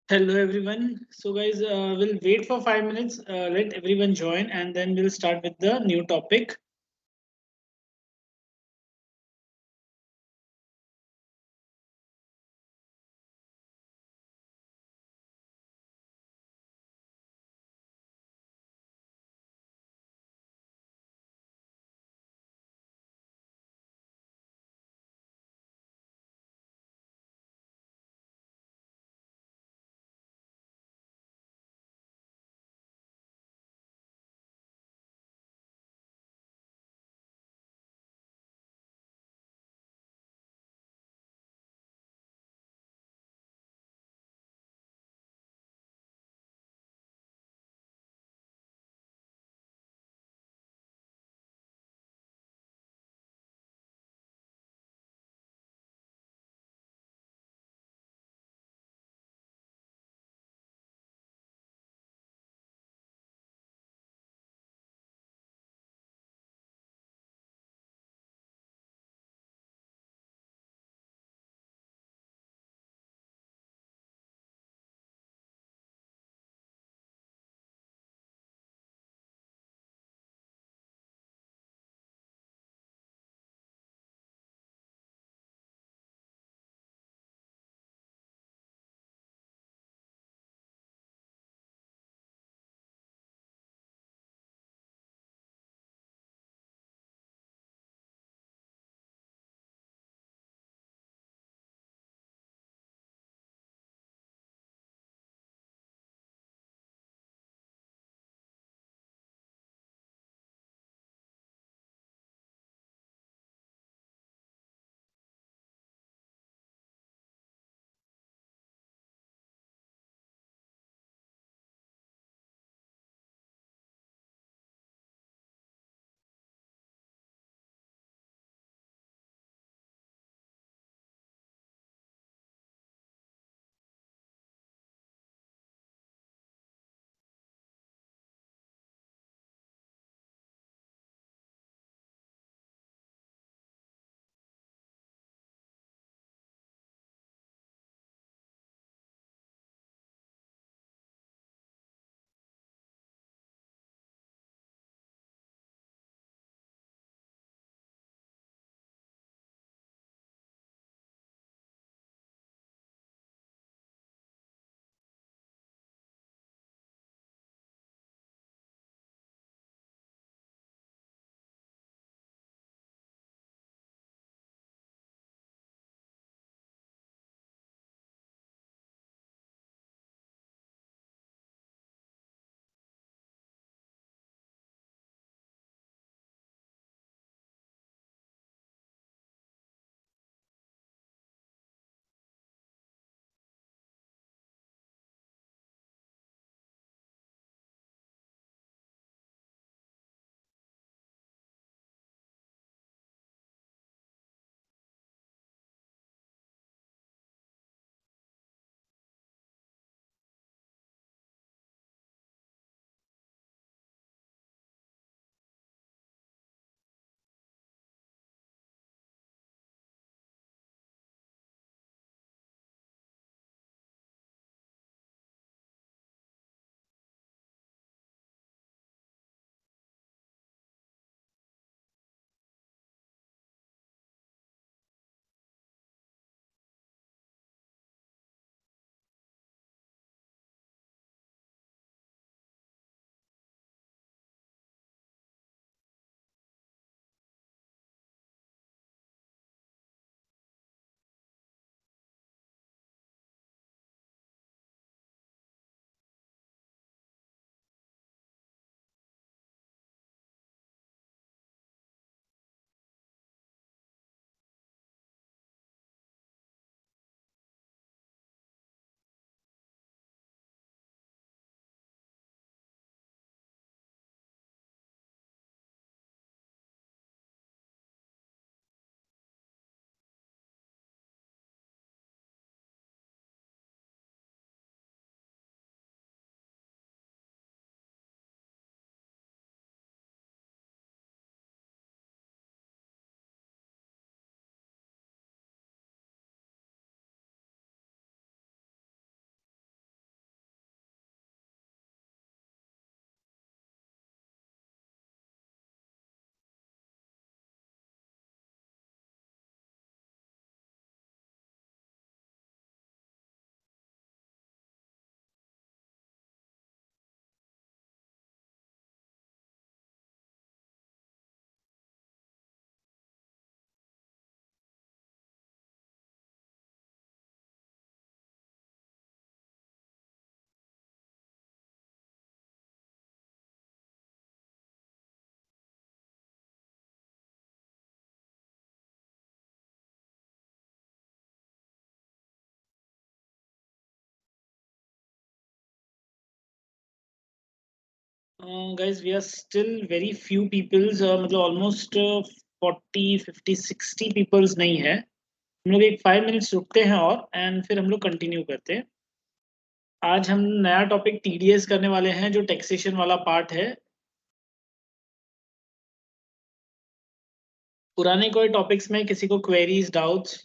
Hello everyone. So guys, we'll wait for 5 minutes. Let everyone join, and then we'll start with the new topic. Guys, we are still very few peoples, मतलब almost 40, 50, 60 peoples नहीं है. हम लोग एक 5 minutes रुकते हैं और and फिर हम लोग कंटिन्यू करते हैं. आज हम नया टॉपिक टीडीएस करने वाले हैं, जो टैक्सेशन वाला पार्ट है. पुराने कोई टॉपिक्स में किसी को क्वेरीज, डाउट्स?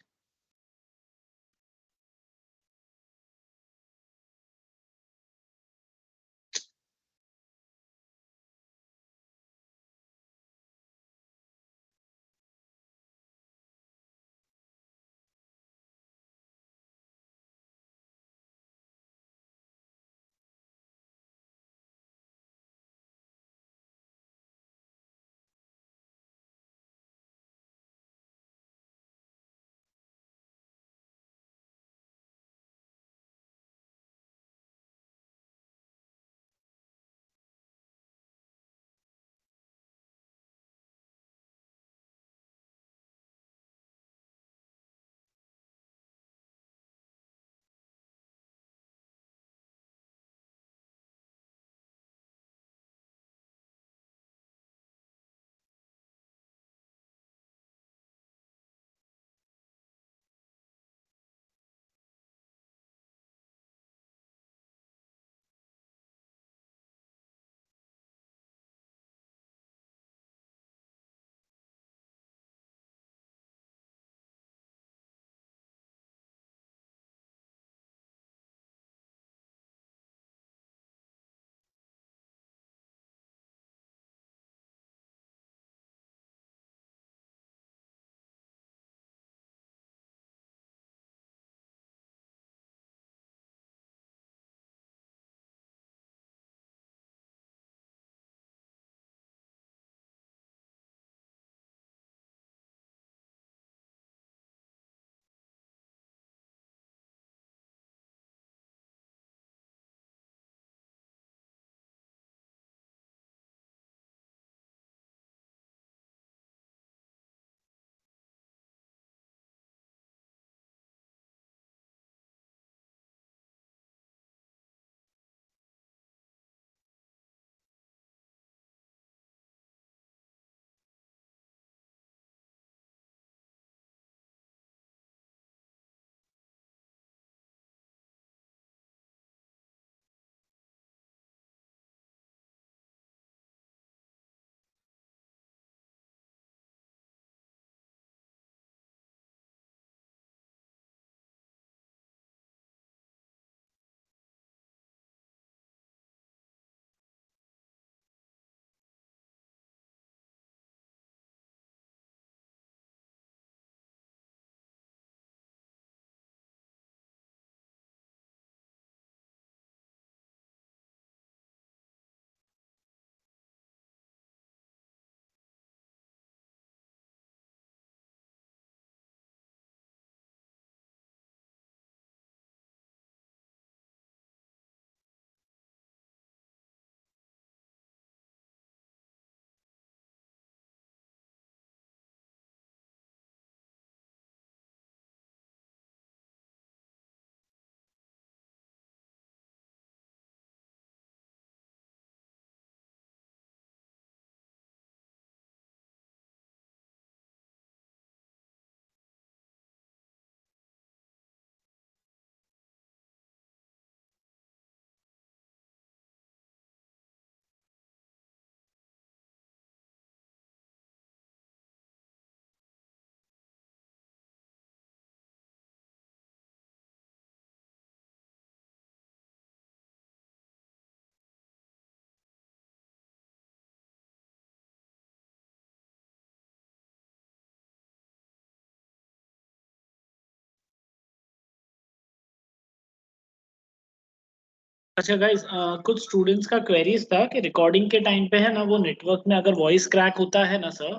अच्छा गाइस, कुछ स्टूडेंट्स का क्वेरीज था कि रिकॉर्डिंग के टाइम पे है ना, वो नेटवर्क में अगर वॉइस क्रैक होता है ना सर,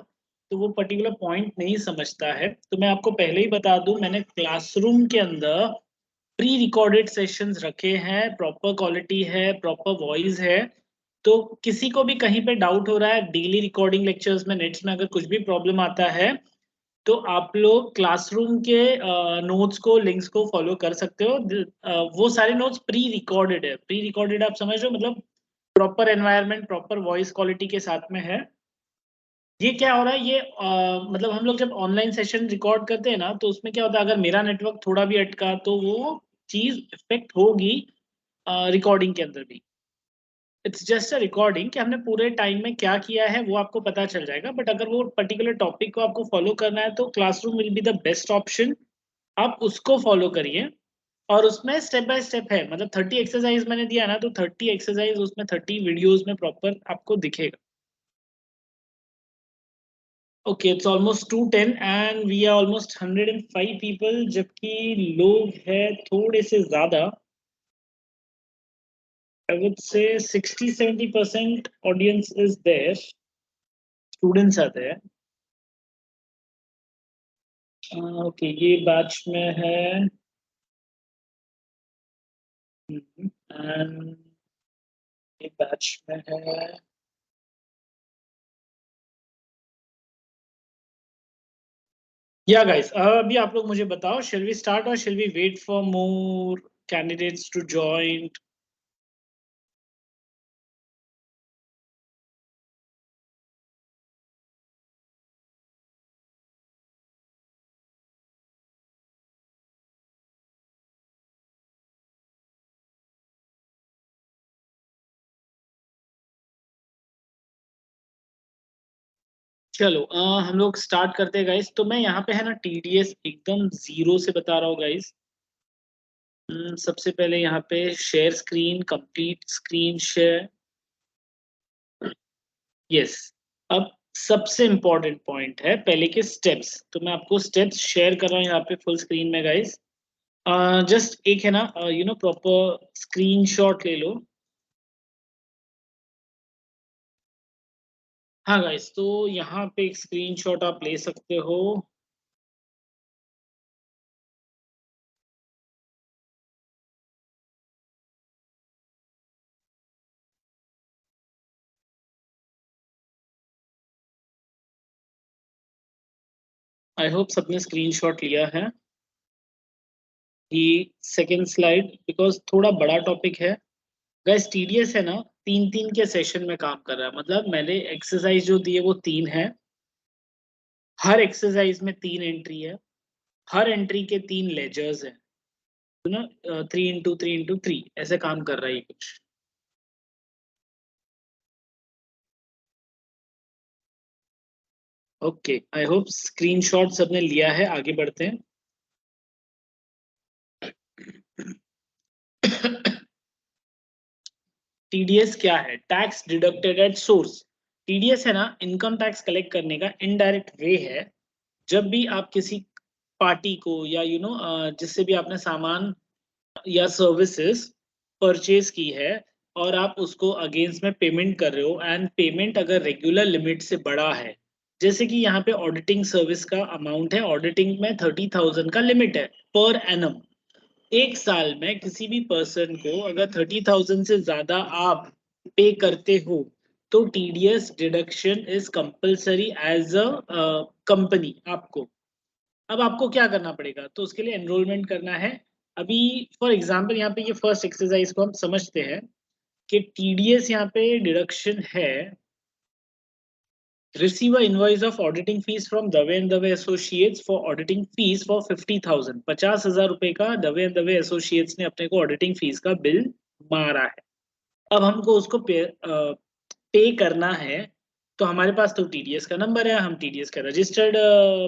तो वो पर्टिकुलर पॉइंट नहीं समझता है. तो मैं आपको पहले ही बता दूं, मैंने क्लासरूम के अंदर प्री रिकॉर्डेड सेशंस रखे हैं, प्रॉपर क्वालिटी है, प्रॉपर वॉइस है. तो किसी को भी कहीं पे डाउट हो रहा है, डेली रिकॉर्डिंग लेक्चर्स में नेट्स में अगर कुछ भी प्रॉब्लम आता है, तो आप लोग क्लासरूम के नोट्स को, लिंक्स को फॉलो कर सकते हो. वो सारे नोट्स प्री रिकॉर्डेड है. प्री रिकॉर्डेड आप समझ रहे हो, मतलब proper environment, proper voice quality के साथ में है। ये क्या हो रहा है, ये मतलब हम लोग जब ऑनलाइन सेशन रिकॉर्ड करते हैं ना, तो उसमें क्या होता है, अगर मेरा नेटवर्क थोड़ा भी अटका तो वो चीज इफेक्ट होगी रिकॉर्डिंग के अंदर भी। इट्स जस्ट अ रिकॉर्डिंग कि हमने पूरे टाइम में क्या किया है वो आपको पता चल जाएगा, बट अगर वो पर्टिकुलर टॉपिक को आपको फॉलो करना है तो classroom will be the best option. आप उसको फॉलो करिए, और उसमें स्टेप बाय स्टेप है, मतलब 30 एक्सरसाइज मैंने दिया ना, तो 30 एक्सरसाइज उसमें 30 वीडियोस में प्रॉपर आपको दिखेगा। Okay, it's almost 2:10 and we are almost 105 people, जबकि लोग हैं थोड़े से ज्यादा। I would say 60-70% audience is there, students आते हैं। ओके, ये बैच में है एंड ये बैच में है। या गाइस, अभी आप लोग मुझे बताओ, शेल वी स्टार्ट और shall we wait for more candidates to join? चलो हम लोग स्टार्ट करते हैं गाइस। तो मैं यहाँ पे है ना टीडीएस एकदम जीरो से बता रहा हूँ गाइस। सबसे पहले यहाँ पे share screen, complete screen share. Yes. अब सबसे इंपॉर्टेंट पॉइंट है पहले के स्टेप्स, तो मैं आपको स्टेप्स शेयर कर रहा हूँ यहाँ पे फुल स्क्रीन में गाइस। जस्ट एक है ना प्रॉपर स्क्रीनशॉट ले लो। हाँ गाइस, तो यहाँ पे एक स्क्रीनशॉट आप ले सकते हो। आई होप सबने स्क्रीनशॉट लिया है। ये सेकेंड स्लाइड, बिकॉज थोड़ा बड़ा टॉपिक है गाइस। टीडीएस है ना, तीन तीन के सेशन में काम कर रहा है, मतलब मैंने एक्सरसाइज जो दी है वो तीन है। हर एक्सरसाइज में तीन एंट्री है, हर एंट्री के तीन लेजर्स हैं, तो ना 3x3x3 ऐसे काम कर रहा है ये कुछ। ओके, आई होप स्क्रीनशॉट सबने लिया है, आगे बढ़ते हैं। टीडीएस क्या है? Tax deducted at source. TDS है ना इनकम टैक्स कलेक्ट करने का इनडायरेक्ट वे है। जब भी आप किसी पार्टी को या जिससे भी आपने सामान या सर्विसेज परचेज की है, और आप उसको अगेंस्ट में पेमेंट कर रहे हो, एंड पेमेंट अगर रेगुलर लिमिट से बड़ा है, जैसे कि यहाँ पे ऑडिटिंग सर्विस का अमाउंट है, ऑडिटिंग में 30,000 का लिमिट है पर एनम। एक साल में किसी भी पर्सन को अगर 30,000 से ज्यादा आप पे करते हो, तो TDS deduction is compulsory as a company आपको। अब आपको क्या करना पड़ेगा, तो उसके लिए एनरोलमेंट करना है। अभी फॉर एग्जांपल यहाँ पे ये फर्स्ट एक्सरसाइज को हम समझते हैं कि टीडीएस यहाँ पे डिडक्शन है। Receive a invoice of auditing fees from Dave and Dave associates for auditing fees for 50,000। 50,000 रुपए का दवे एंड दवे एसोसिएट्स ने अपने को ऑडिटिंग फीस का बिल मारा है। अब हमको उसको पे करना है। तो हमारे पास तो टीडीएस का नंबर है, हम टीडीएस का रजिस्टर्ड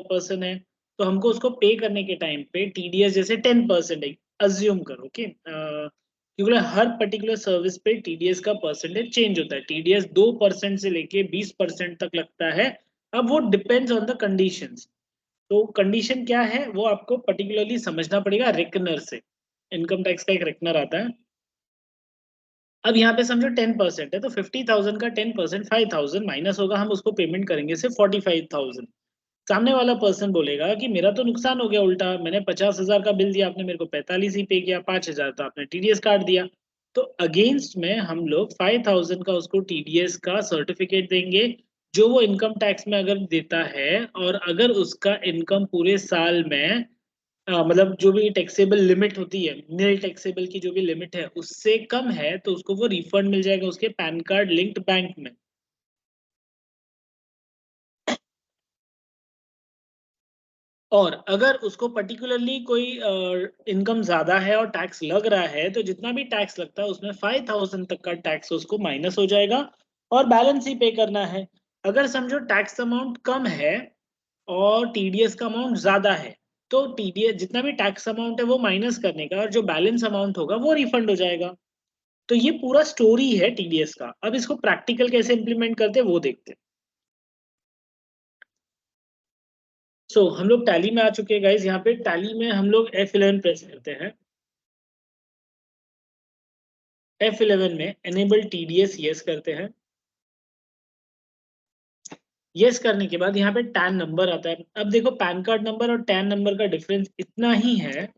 पर्सन है, तो हमको उसको पे करने के टाइम पे टीडीएस जैसे 10% है, अज्यूम करो ओके, क्योंकि हर पर्टिकुलर सर्विस पे टीडीएस का परसेंटेज चेंज होता है। टीडीएस 2% से लेके 20% तक लगता है। अब वो डिपेंड्स ऑन द कंडीशंस। तो कंडीशन क्या है वो आपको पर्टिकुलरली समझना पड़ेगा रेकनर से। इनकम टैक्स का एक रेकनर आता है। अब यहाँ पे समझो 10% है, तो 50,000 का 10% 5,000 माइनस होगा, हम उसको पेमेंट करेंगे सिर्फ 45,000। सामने वाला पर्सन बोलेगा कि मेरा तो नुकसान हो गया, उल्टा मैंने 50,000 का बिल दिया, आपने मेरे को 45 ही पे किया, 5,000 तो आपने टीडीएस काट दिया। तो अगेंस्ट में हम लोग 5,000 का उसको टीडीएस का सर्टिफिकेट देंगे, जो वो इनकम टैक्स में अगर देता है, और अगर उसका इनकम पूरे साल में मतलब जो भी टैक्सेबल लिमिट होती है, निल टैक्सेबल की जो भी लिमिट है उससे कम है तो उसको वो रिफंड मिल जाएगा उसके पैन कार्ड लिंक्ड बैंक में। और अगर उसको पर्टिकुलरली कोई इनकम ज्यादा है और टैक्स लग रहा है तो जितना भी टैक्स लगता है उसमें 5,000 तक का टैक्स उसको माइनस हो जाएगा और बैलेंस ही पे करना है। अगर समझो टैक्स अमाउंट कम है और टीडीएस का अमाउंट ज्यादा है तो टीडीएस जितना भी टैक्स अमाउंट है वो माइनस करने का और जो बैलेंस अमाउंट होगा वो रिफंड हो जाएगा। तो ये पूरा स्टोरी है टीडीएस का। अब इसको प्रैक्टिकल कैसे इंप्लीमेंट करते हैं वो देखते हैं। हम लोग टैली में आ चुके हैं गाइस। यहाँ पे टैली में हम लोग F11 प्रेस करते हैं। F11 में एनेबल टीडीएस यस करते हैं। यस करने के बाद यहाँ पे टैन नंबर आता है। अब देखो पैन कार्ड नंबर और टैन नंबर का डिफरेंस इतना ही है।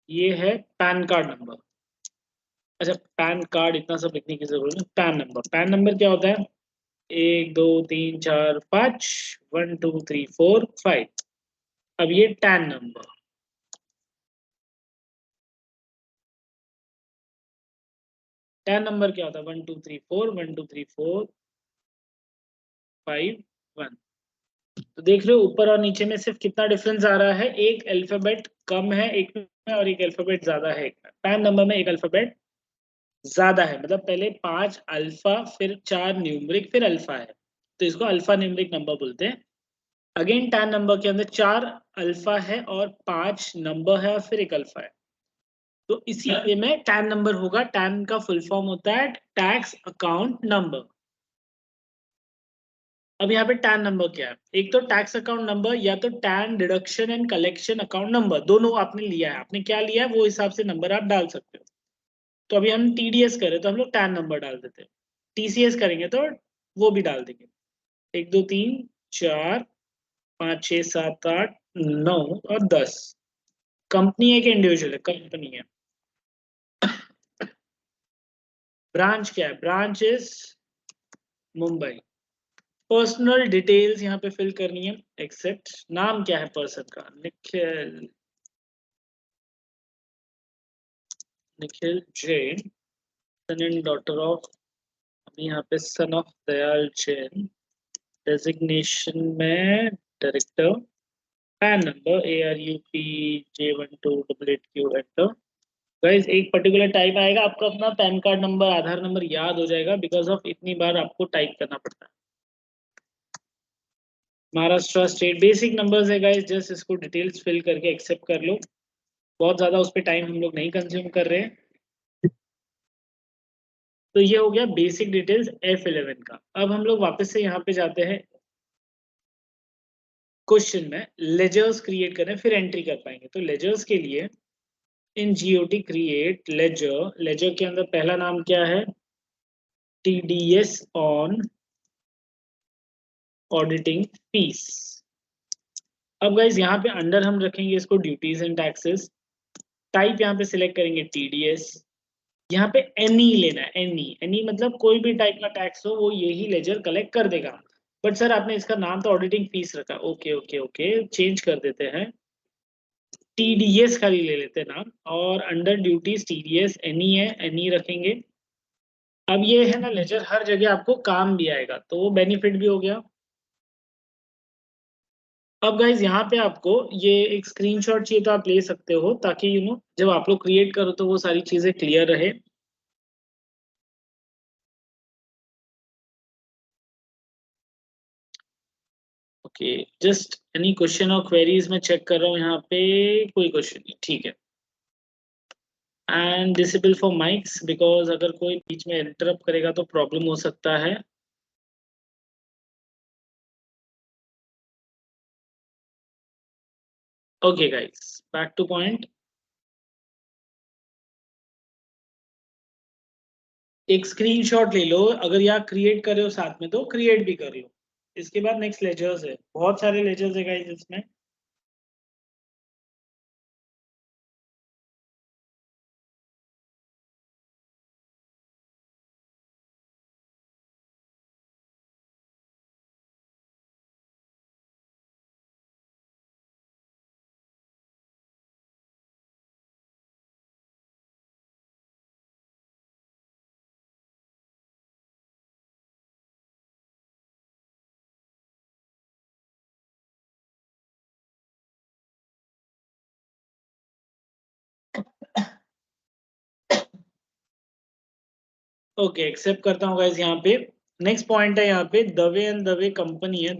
ये है पैन कार्ड नंबर। अच्छा, पैन कार्ड इतना सब लिखने की जरूरत नहीं। पैन नंबर, पैन नंबर क्या होता है? 1 2 3 4 5, 1 2 3 4 5। अब ये टैन नंबर। टैन नंबर क्या होता है? 1 2 3 4, 1 2 3 4 5 1। तो देख रहे हो ऊपर और नीचे में सिर्फ कितना डिफरेंस आ रहा है? एक अल्फाबेट कम है एक में और एक अल्फाबेट ज्यादा है एक में। पैन नंबर में एक अल्फाबेट ज्यादा है, मतलब पहले 5 अल्फा फिर 4 न्यूमरिक फिर अल्फा है, तो इसको अल्फा न्यूमरिक नंबर बोलते हैं। अगेन टैन नंबर के अंदर 4 अल्फा है और 5 नंबर है और फिर एक अल्फा है। तो इसी वे में टैन नंबर होगा। टैन का फुल फॉर्म होता है टैक्स अकाउंट नंबर। अब यहाँ पे टैन नंबर क्या है? एक तो टैक्स अकाउंट नंबर या तो tan deduction and collection account number, दोनों आपने लिया है। आपने क्या लिया है वो हिसाब से नंबर आप डाल सकते हो। तो अभी हम टीडीएस करें तो हम लोग टैन नंबर डाल देते हैं। टीसीएस करेंगे तो वो भी डाल देंगे। 1 2 3 4 5 6 7 8 9 और 10। कंपनी है कि इंडिविजुअल है? कंपनी है। ब्रांच क्या है? Branch is Mumbai. Personal details यहाँ पे फिल करनी है। एक्सेप्ट। नाम क्या है पर्सन का? Nikhil. Nikhil Jain. Son and daughter of. यहाँ पे son of Dayal Jain. Designation में director. PAN number ARUP J1288Q enter. Guys एक पर्टिकुलर टाइप आएगा, आपको अपना PAN card number Aadhaar number याद हो जाएगा बिकॉज ऑफ इतनी बार आपको टाइप करना पड़ता है। महाराष्ट्र स्टेट बेसिक नंबर्स है गाइस, जस्ट इसको डिटेल्स फिल करके एक्सेप्ट कर लो। बहुत ज्यादा उस पर टाइम हम लोग नहीं कंज्यूम कर रहे हैं। तो ये हो गया बेसिक डिटेल्स F11 का। अब हम लोग वापस से यहाँ पे जाते हैं क्वेश्चन में। लेजर्स क्रिएट करें फिर एंट्री कर पाएंगे। तो लेजर्स के लिए इन जीओटी क्रिएट लेजर। लेजर के अंदर पहला नाम क्या है? TDS on auditing fees. अब गाइज यहाँ पे अंडर हम रखेंगे इसको ड्यूटीज एंड टैक्सेस। टाइप यहाँ पे सिलेक्ट करेंगे टीडीएस। यहाँ पे एनी लेना है। एनी एनी मतलब कोई भी टाइप का टैक्स हो वो यही लेजर कलेक्ट कर देगा। बट सर आपने इसका नाम तो ऑडिटिंग फीस रखा। ओके ओके ओके, चेंज कर देते हैं। टीडीएस खाली ले लेते हैं नाम। और अंडर ड्यूटीज टीडीएस एनी है, एनी रखेंगे। अब ये है ना लेजर हर जगह आपको काम भी आएगा तो वो बेनिफिट भी हो गया। अब गाइज यहाँ पे आपको ये एक स्क्रीनशॉट चाहिए तो आप ले सकते हो ताकि जब आप लोग क्रिएट करो तो वो सारी चीजें क्लियर रहे। ओके, जस्ट एनी क्वेश्चन और क्वेरीज में चेक कर रहा हूँ यहाँ पे। कोई क्वेश्चन नहीं, ठीक है। And disable for mics because अगर कोई बीच में इंटरप्ट करेगा तो प्रॉब्लम हो सकता है। Okay guys, back two point. एक स्क्रीनशॉट ले लो। अगर यहाँ क्रिएट कर रहे हो साथ में तो क्रिएट भी कर लो। इसके बाद नेक्स्ट लेजर्स है, बहुत सारे लेजर्स है गाइस इसमें। ओके, एक्सेप्ट करता हूँ गाइस। यहाँ पे नेक्स्ट पॉइंट है, यहाँ पे दवे एंड दवे कंपनी है,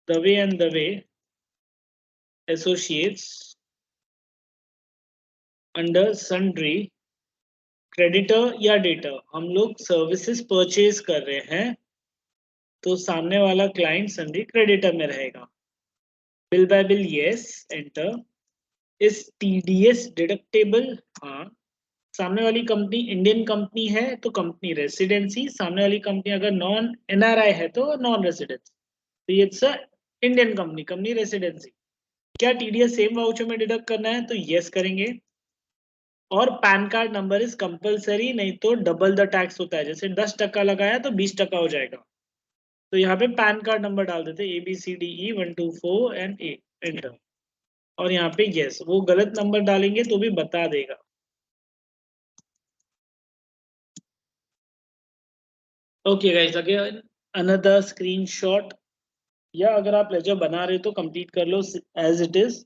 Dave and Dave associates under sundry creditor या डेटर। हम लोग सर्विसेज परचेज कर रहे हैं, तो सामने वाला क्लाइंट सन्ड्री क्रेडिटर में रहेगा। Bill by bill, yes, enter. इस टीडीएस डिडक्टेबल, हाँ। सामने वाली कंपनी इंडियन कंपनी है तो कंपनी रेसिडेंसी, सामने वाली कंपनी अगर नॉन एनआरआई है तो नॉन रेसिडेंसी। तो ये इंडियन कंपनी, कंपनी रेसिडेंसी। क्या टीडीएस सेम वाउचर में डिडक्ट करना है? तो यस करेंगे। और pan card number is compulsory, नहीं तो डबल द टैक्स होता है। जैसे 10% लगाया तो 20% हो जाएगा। तो यहाँ पे पैन कार्ड नंबर डाल देते, ABCDE 124 एंड एंटर। और यहाँ पे यस, वो गलत नंबर डालेंगे तो भी बता देगा। Okay guys, again another screenshot, या अगर आप लेजर बना रहे हो तो कंप्लीट कर लो as it is.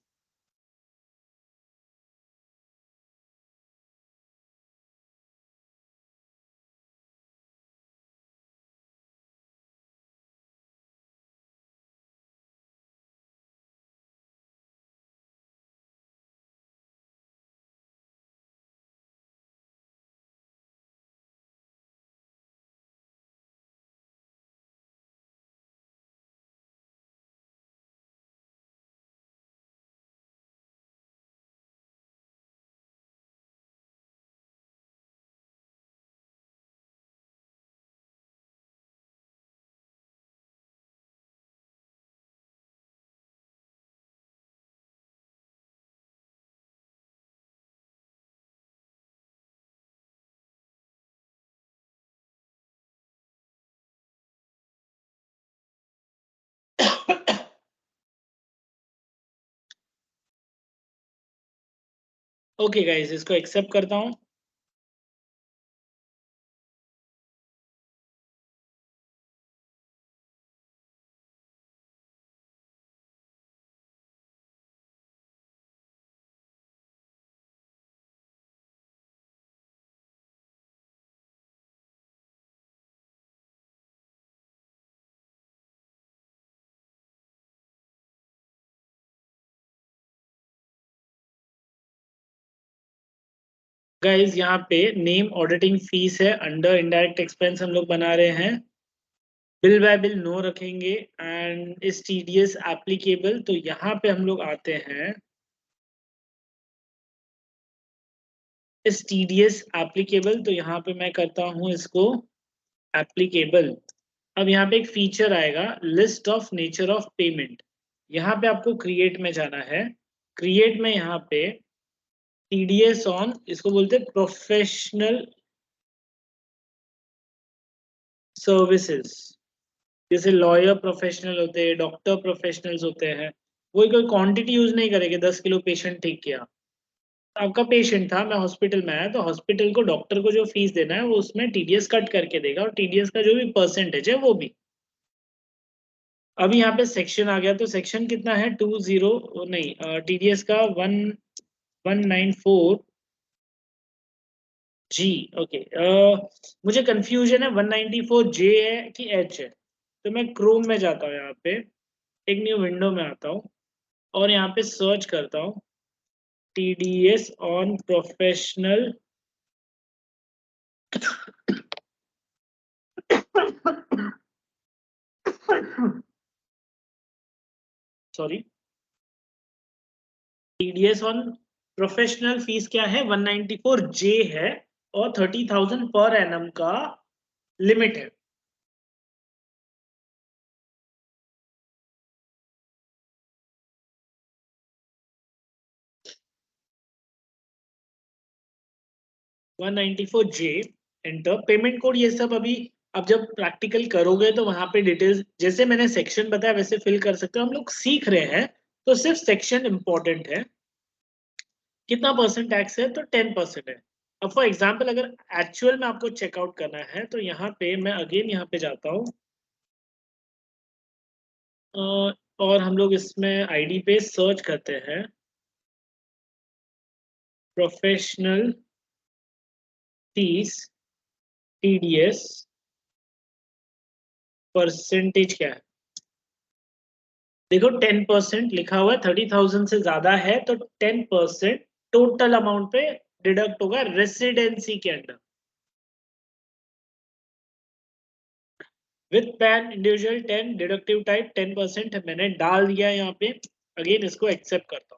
Okay guys, इसको एक्सेप्ट करता हूँ। गाइस यहाँ पे नेम ऑडिटिंग फीस है, अंडर इनडायरेक्ट एक्सपेंस हम लोग बना रहे हैं। बिल बाय बिल नो रखेंगे, एंड इस टीडीएस एप्लीकेबल, तो यहाँ पे हम लोग आते हैं। इस टीडीएस एप्लीकेबल, तो यहाँ पे मैं करता हूँ इसको एप्लीकेबल। अब यहाँ पे एक फीचर आएगा, list of nature of payment. यहाँ पे आपको क्रिएट में जाना है। क्रिएट में यहाँ पे टीडीएस ऑन, इसको बोलते हैं प्रोफेशनल सर्विसेज। जैसे लॉयर प्रोफेशनल होते हैं, डॉक्टर प्रोफेशनल्स होते हैं। वही कोई क्वांटिटी यूज नहीं करेंगे। 10 किलो पेशेंट ठीक किया, आपका पेशेंट था, मैं हॉस्पिटल में आया, तो हॉस्पिटल को, डॉक्टर को जो फीस देना है वो उसमें टीडीएस कट करके देगा, और टीडीएस का जो भी परसेंटेज है वो भी। अभी यहाँ पे सेक्शन आ गया, तो सेक्शन कितना है? 20, नहीं, टीडीएस का 1194G। ओके, मुझे कंफ्यूजन है 194J है कि H है। तो मैं क्रोम में जाता हूँ, यहाँ पे एक न्यू विंडो में आता हूँ, और यहाँ पे सर्च करता हूँ TDS on professional sorry, TDS on professional fees क्या है? 194J है, और 30,000 पर एनम का लिमिट है। वन नाइनटी फोर जे एंटर। पेमेंट कोड ये सब अभी, अब जब प्रैक्टिकल करोगे तो वहां पे डिटेल्स, जैसे मैंने सेक्शन बताया वैसे फिल कर सकते हो। हम लोग सीख रहे हैं, तो सिर्फ सेक्शन इंपॉर्टेंट है। कितना परसेंट टैक्स है? तो 10% है। अब फॉर एग्जाम्पल अगर एक्चुअल में आपको चेकआउट करना है, तो यहाँ पे मैं अगेन यहाँ पे जाता हूँ, और हम लोग इसमें आईडी पे सर्च करते हैं। प्रोफेशनल फीस टीडीएस परसेंटेज क्या है? देखो 10% लिखा हुआ है, 30,000 से ज्यादा है तो 10% टोटल अमाउंट पे डिडक्ट होगा रेसिडेंसी के under. With pan individual 10, deductive type 10% मैंने डाल दिया यहाँ पे। अगेन इसको एक्सेप्ट करता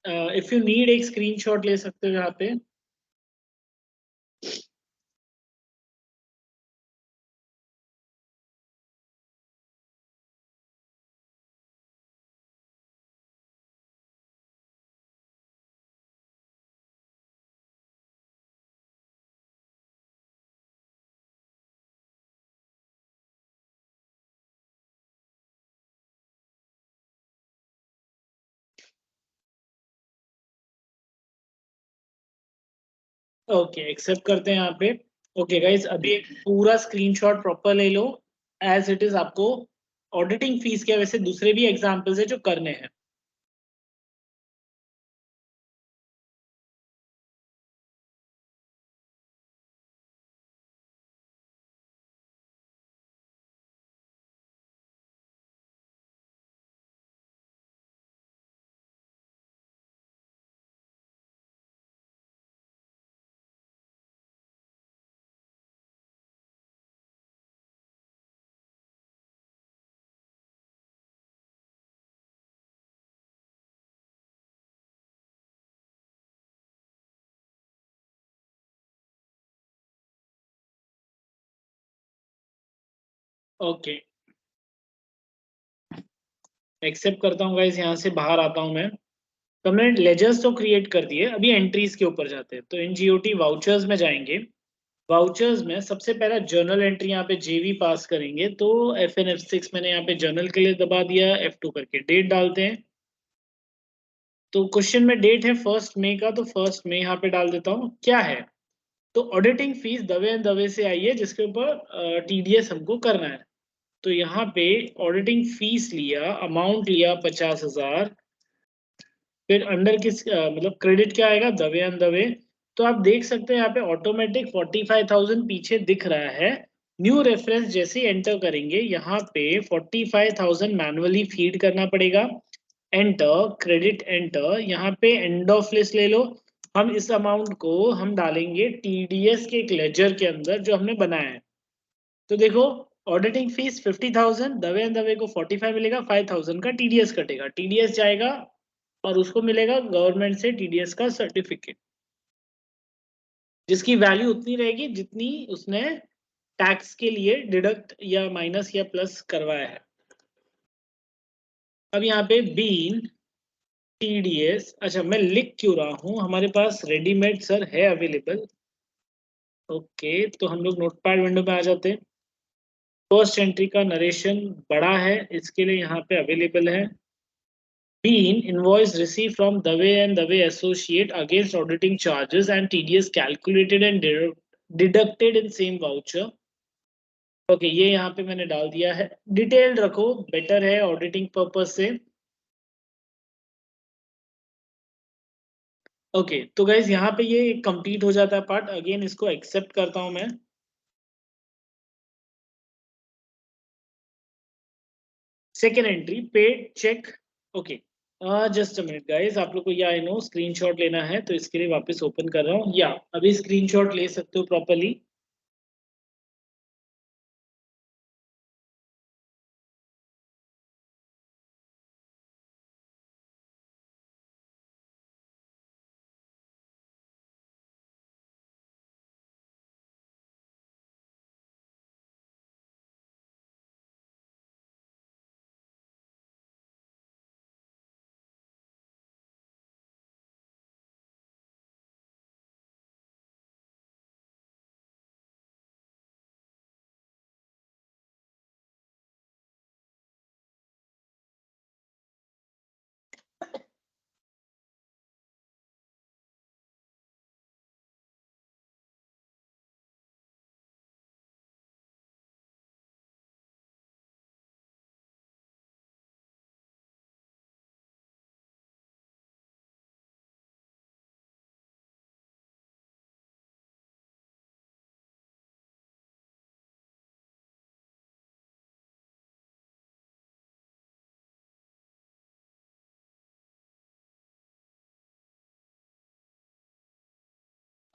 हूँ। इफ यू नीड एक स्क्रीनशॉट ले सकते हो यहाँ पे। ओके एक्सेप्ट करते हैं यहाँ पे। ओके गाइज अभी एक पूरा स्क्रीनशॉट प्रॉपर ले लो एज इट इज। आपको ऑडिटिंग फीस के वैसे दूसरे भी एग्जांपल्स है जो करने हैं। ओके एक्सेप्ट करता हूँ गाइज, यहाँ से बाहर आता हूँ मैं। तो हमने लेजर्स तो क्रिएट कर दिए, अभी एंट्रीज के ऊपर जाते हैं। तो इन जीओटी वाउचर्स में जाएंगे। वाउचर्स में सबसे पहला जर्नल एंट्री यहाँ पे जेवी पास करेंगे। तो F6 मैंने यहाँ पे जर्नल के लिए दबा दिया, F2 करके डेट डालते हैं। तो क्वेश्चन में डेट है 1 मई का, तो 1 मई यहाँ पे डाल देता हूँ। क्या है? तो auditing fees Dave and Dave से आई है जिसके ऊपर टीडीएस हमको करना है। तो यहाँ पे ऑडिटिंग फीस लिया, अमाउंट लिया 50,000। फिर अंडर किस मतलब क्रेडिट क्या आएगा? दवे एंड दवे। तो आप देख सकते हैं यहाँ पे ऑटोमेटिक 45,000 पीछे दिख रहा है। न्यू रेफरेंस जैसे एंटर करेंगे यहाँ पे 45,000 मैनुअली फीड करना पड़ेगा। एंटर, क्रेडिट एंटर, यहाँ पे एंड ऑफ लिस्ट ले लो। हम इस अमाउंट को हम डालेंगे टीडीएस के एक लेजर के अंदर जो हमने बनाया है। तो देखो auditing fees 50,000, Dave and Dave को 45 मिलेगा, 5,000 का टीडीएस कटेगा, टीडीएस जाएगा और उसको मिलेगा गवर्नमेंट से टीडीएस का सर्टिफिकेट, जिसकी वैल्यू उतनी रहेगी जितनी उसने टैक्स के लिए डिडक्ट या माइनस या प्लस करवाया है। अब यहाँ पे बीन टीडीएस, अच्छा मैं लिख क्यों रहा हूँ, हमारे पास रेडीमेड सर है अवेलेबल। ओके तो हम लोग नोटपैड विंडो में आ जाते हैं। फर्स्ट एंट्री का नरेशन बड़ा है, इसके लिए यहाँ पे अवेलेबल है। Been invoice received from Dave and Dave Associate against auditing charges and TDS calculated and deducted in same voucher. Okay ये यहाँ पे मैंने डाल दिया है। डिटेल्ड रखो, बेटर है ऑडिटिंग पर्पज से। ओके तो गाइज यहाँ पे ये कंप्लीट हो जाता है पार्ट। अगेन इसको एक्सेप्ट करता हूँ मैं। Second entry paid cheque. Okay just a minute guys, आप लोग को या आई नो स्क्रीनशॉट लेना है तो इसके लिए वापस ओपन कर रहा हूँ। या अभी स्क्रीनशॉट ले सकते हो properly.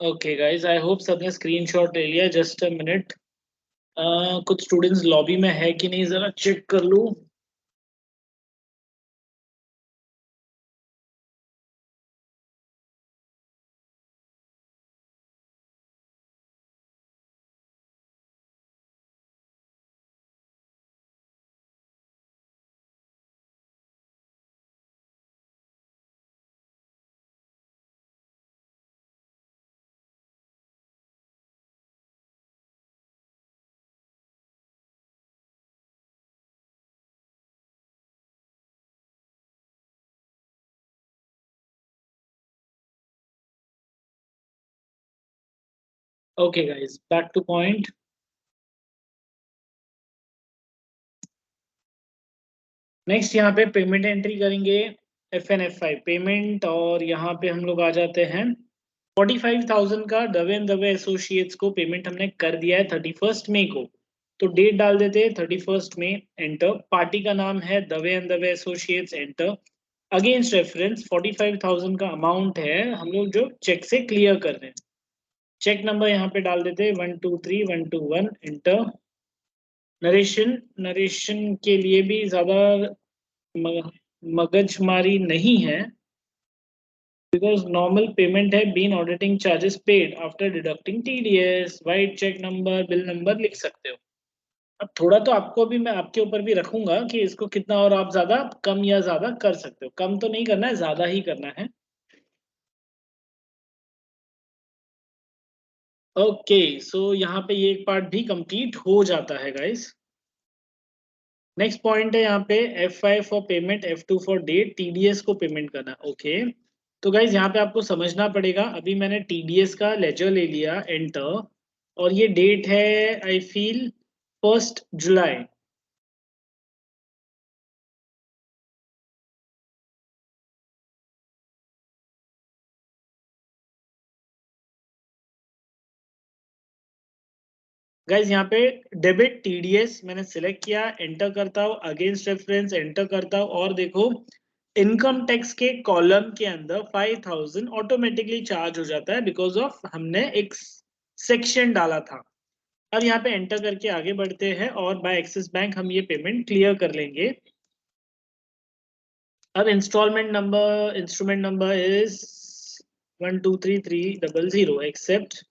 Okay guys, I hope सबने स्क्रीनशॉट ले लिया। जस्ट अ मिनट, कुछ स्टूडेंट्स लॉबी में है कि नहीं जरा चेक कर लूं। Okay guys, back two point. Next यहाँ पे पेमेंट एंट्री करेंगे, FN F5 पेमेंट, और यहाँ पे हम लोग आ जाते हैं 45,000 का दवे एंड दवे एसोसिएट्स को पेमेंट हमने कर दिया है 31 मई को। तो डेट डाल देते हैं 31 मई, एंटर। पार्टी का नाम है Dave and Dave associates, enter. Against reference 45,000 का अमाउंट है, हम लोग जो चेक से क्लियर कर रहे हैं। चेक नंबर यहाँ पे डाल देते हैं 123121, एंटर। नरेशन, नरेशन के लिए भी ज्यादा मगजमारी नहीं है, बिकॉज नॉर्मल पेमेंट है। Been auditing charges paid after deducting TDS, with cheque number, bill number लिख सकते हो। अब थोड़ा तो आपको भी, मैं आपके ऊपर भी रखूंगा कि इसको कितना और आप ज्यादा कम या ज्यादा कर सकते हो। कम तो नहीं करना है, ज्यादा ही करना है। ओके, सो यहाँ पे ये एक पार्ट भी कंप्लीट हो जाता है गाइस। नेक्स्ट पॉइंट है यहाँ पे F5 for payment, F2 for date, TDS को पेमेंट करना। ओके, तो गाइज यहाँ पे आपको समझना पड़ेगा। अभी मैंने TDS का लेजर ले लिया, एंटर, और ये डेट है आई फील 1 जुलाई। गाइज यहाँ पे डेबिट TDS मैंने सिलेक्ट किया, एंटर करता हूँ, अगेंस्ट रेफरेंस एंटर करता हूँ, और देखो इनकम टैक्स के कॉलम के अंदर 5,000 ऑटोमेटिकली चार्ज हो जाता है, बिकॉज ऑफ हमने एक सेक्शन डाला था। अब यहाँ पे एंटर करके आगे बढ़ते हैं, और बाय एक्सिस बैंक हम ये पेमेंट क्लियर कर लेंगे। अब instrument number is 123300, except.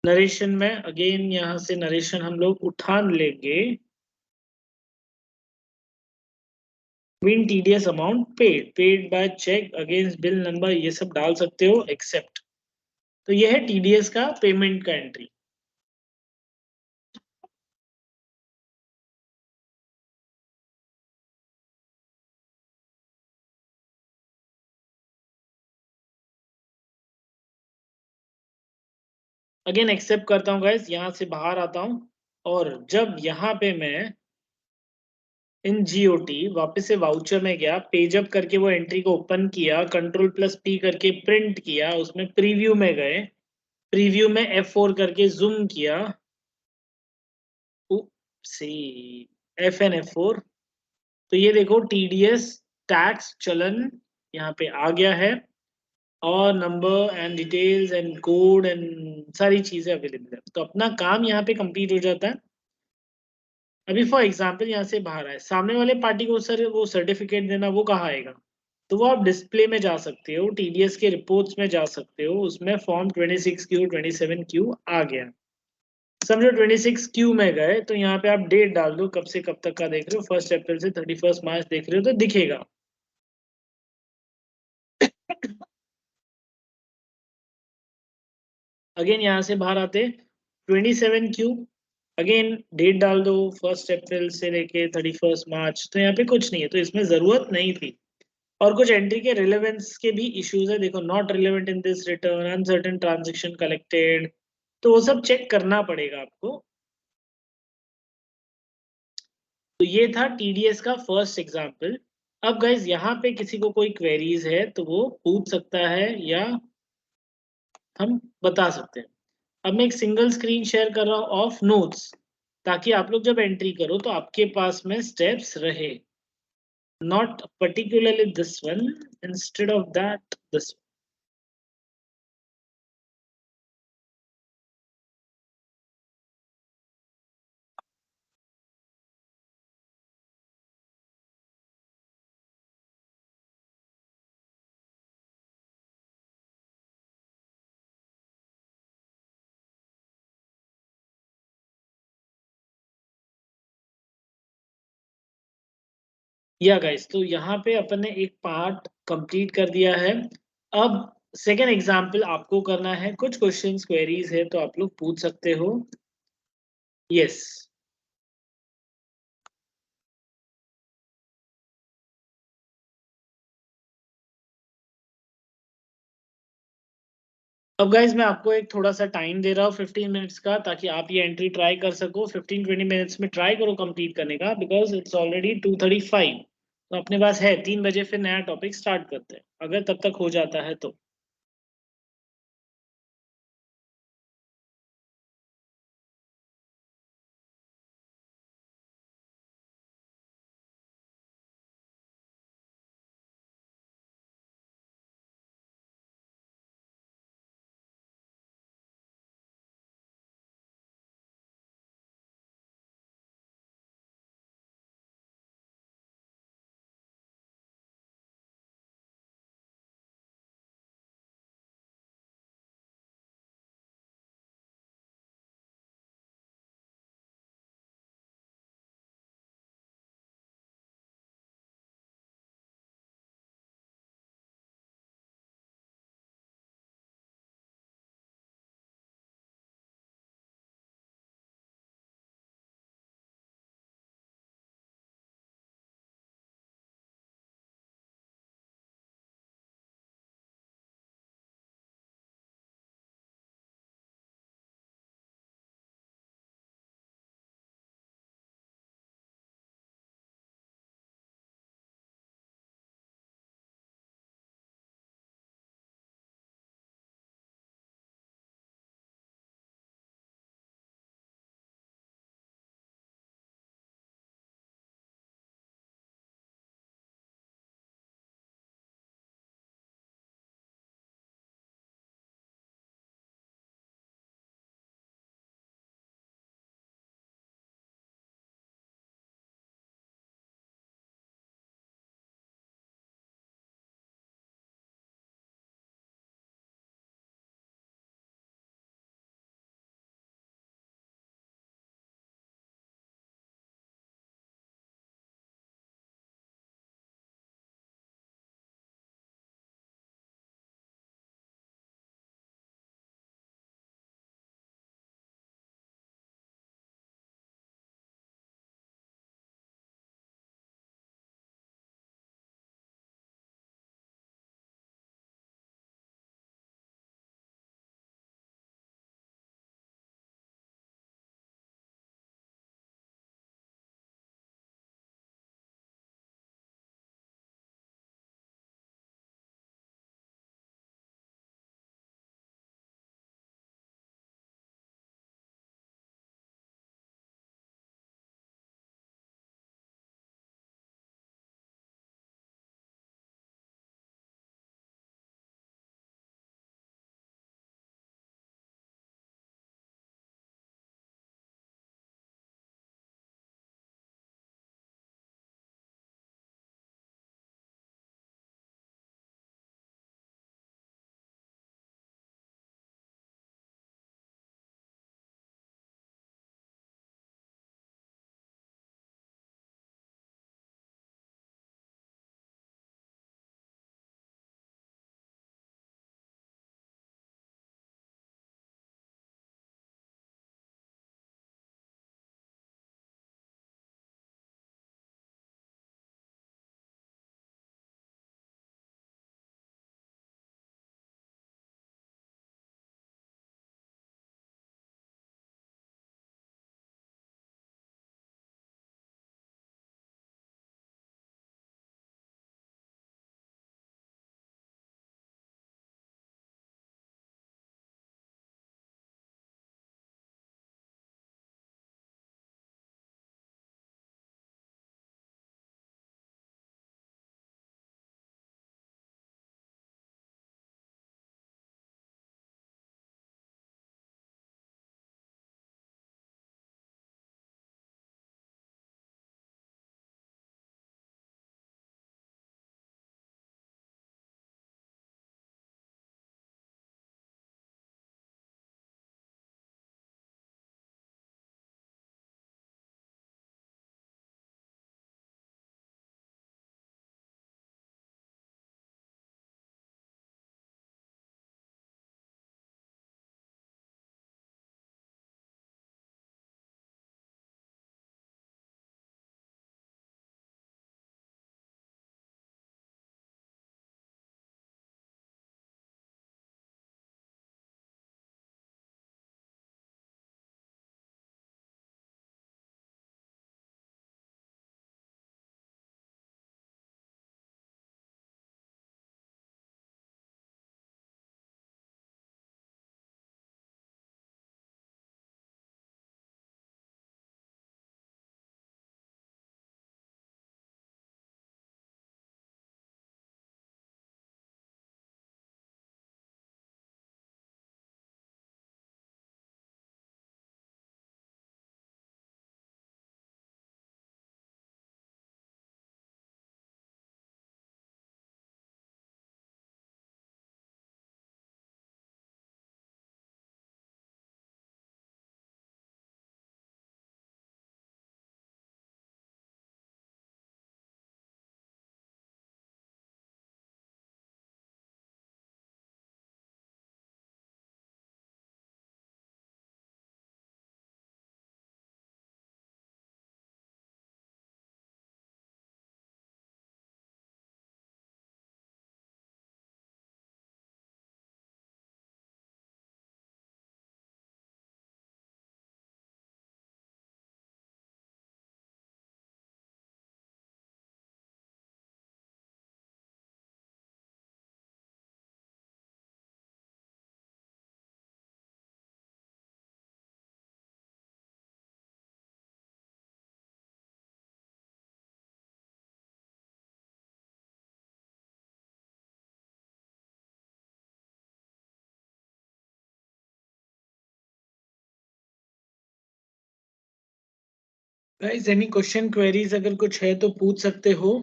Narration में अगेन यहाँ से नरेशन हम लोग उठा लेंगे, mean TDS amount paid by cheque against bill number, ये सब डाल सकते हो, एक्सेप्ट। तो ये है TDS का पेमेंट का एंट्री। अगेन एक्सेप्ट करता हूँ गाइस, यहाँ से बाहर आता हूँ, और जब यहाँ पे मैं इन GOT वापस से वाउचर में गया, पेजअप करके वो एंट्री को ओपन किया, Ctrl+P करके प्रिंट किया, उसमें प्रीव्यू में गए, प्रीव्यू में F4 करके जूम किया, सी FN F4। तो ये देखो TDS टैक्स चलन यहाँ पे आ गया है, और number and details and code and सारी चीजें अवेलेबल है। तो अपना काम यहाँ पे कंप्लीट हो जाता है। अभी फॉर एग्जांपल यहाँ से बाहर आए, सामने वाले पार्टी को सर वो सर्टिफिकेट देना, वो कहाँ आएगा? तो वो आप डिस्प्ले में जा सकते हो, TDS के रिपोर्ट्स में जा सकते हो, उसमें फॉर्म 26Q 27Q आ गया। समझो 26Q में गए, तो यहाँ पे आप डेट डाल दो, कब से कब तक का देख रहे हो, 1 अप्रैल से 31 मार्च देख रहे हो, तो दिखेगा। अगेन यहाँ से बाहर आते 27Q, अगेन डेट डाल दो, 1 अप्रैल से लेके 31 मार्च, तो यहाँ पे कुछ नहीं है, तो इसमें जरूरत नहीं थी। और कुछ एंट्री के रिलेवेंस के भी इश्यूज है, देखो not relevant in this return, uncertain transaction collected, तो वो सब चेक करना पड़ेगा आपको। तो ये था TDS का फर्स्ट एग्जांपल। अब गाइज यहाँ पे किसी को कोई क्वेरीज है तो वो पूछ सकता है, या हम बता सकते हैं। अब मैं एक सिंगल स्क्रीन शेयर कर रहा हूँ ऑफ नोट्स, ताकि आप लोग जब एंट्री करो तो आपके पास में स्टेप्स रहे, not particularly this one, instead of that this. या गाइस, तो यहाँ पे अपन ने एक पार्ट कंप्लीट कर दिया है। अब सेकेंड एग्जाम्पल आपको करना है, कुछ क्वेश्चंस क्वेरीज है तो आप लोग पूछ सकते हो। यस। अब गाइज मैं आपको एक थोड़ा सा टाइम दे रहा हूँ 15 मिनट्स का, ताकि आप ये एंट्री ट्राई कर सको। 15-20 मिनट्स में ट्राई करो कंप्लीट करने का, बिकॉज इट्स ऑलरेडी 2:35। तो अपने पास है 3 बजे फिर नया टॉपिक स्टार्ट करते हैं, अगर तब तक हो जाता है तो। गाइस एनी क्वेश्चन क्वेरीज अगर कुछ है तो पूछ सकते हो।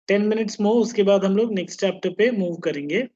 10 मिनट्स मोर, उसके बाद हम लोग नेक्स्ट चैप्टर पे मूव करेंगे।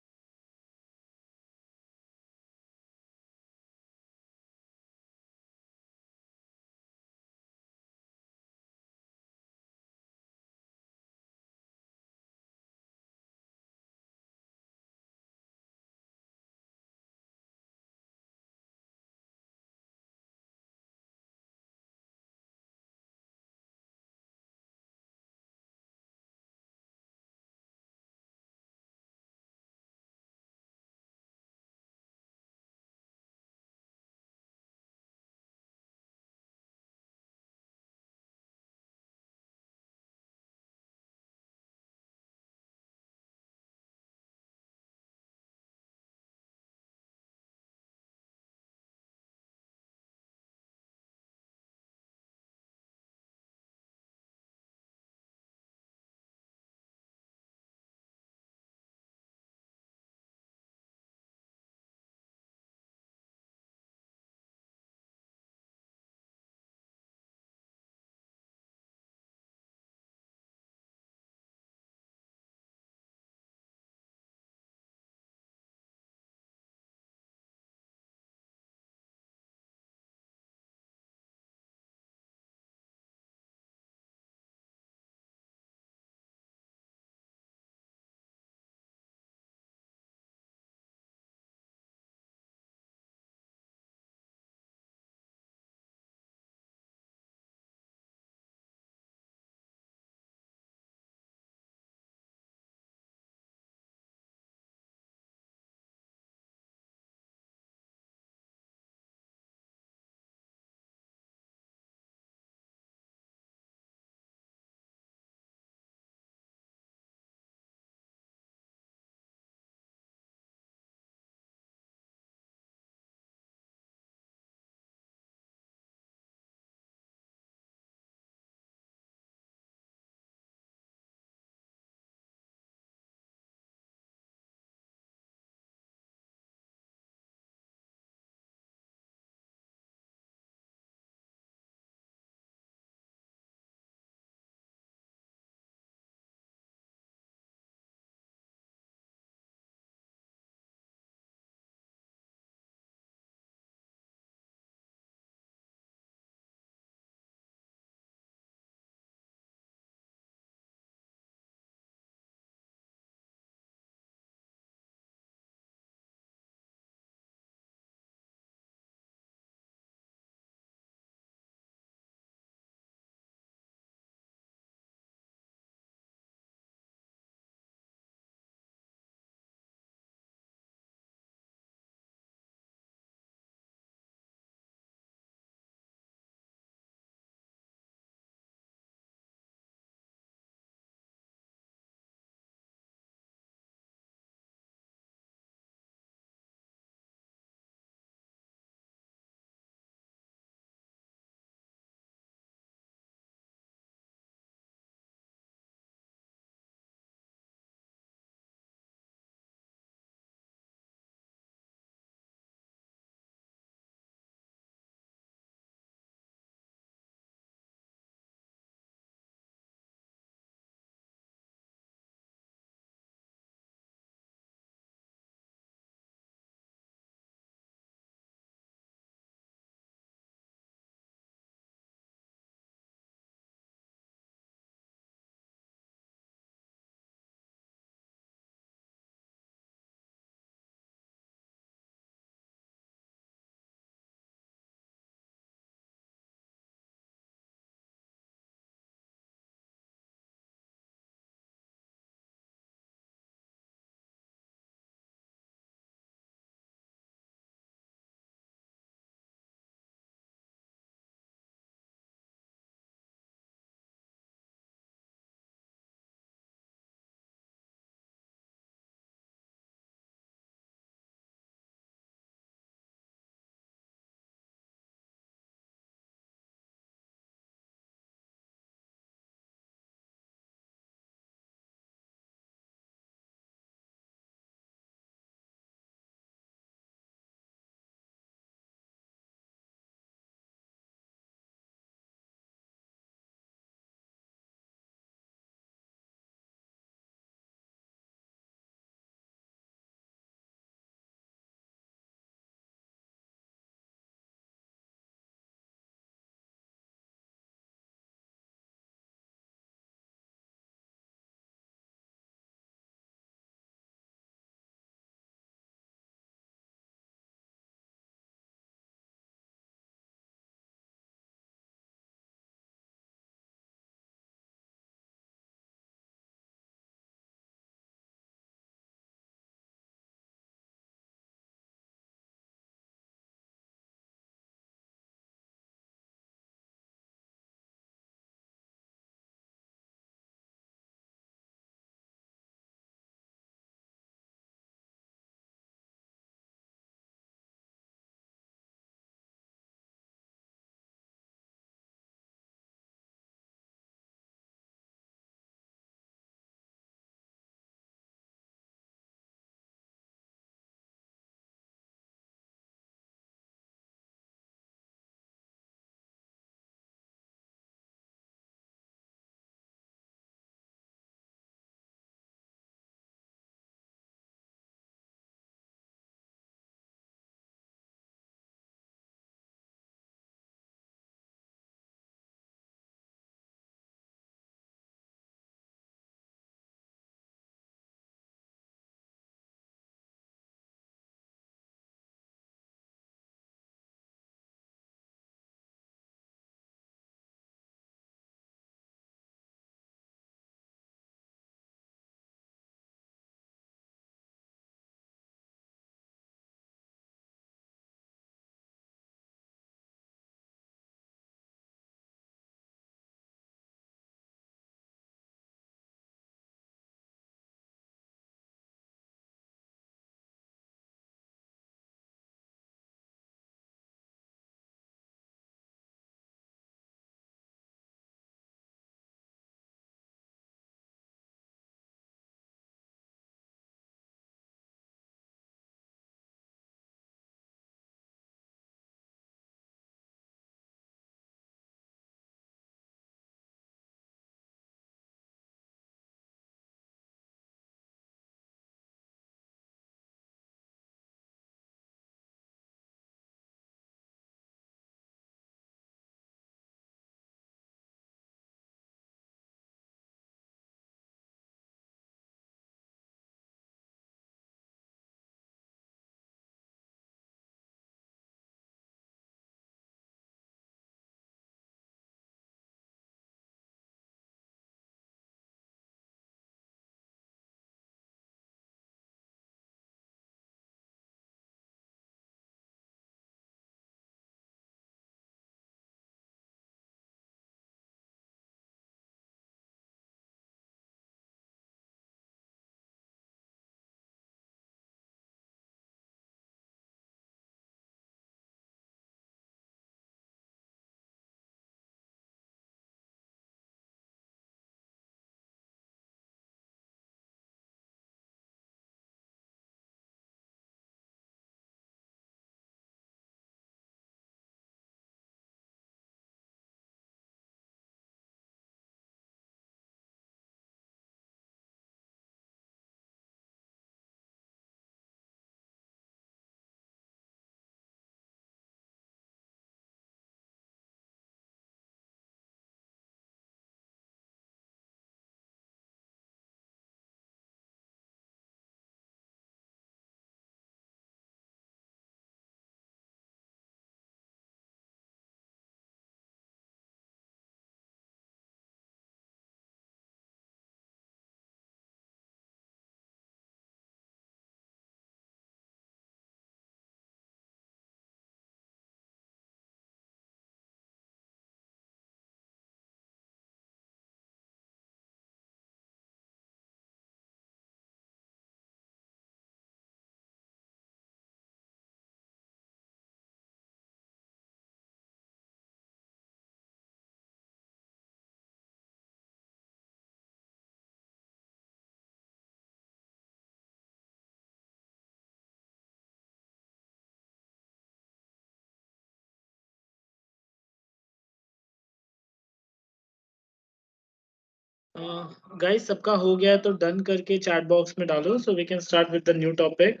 गाइस सबका हो गया है तो डन करके चैट बॉक्स में डालो so we can start with the new topic.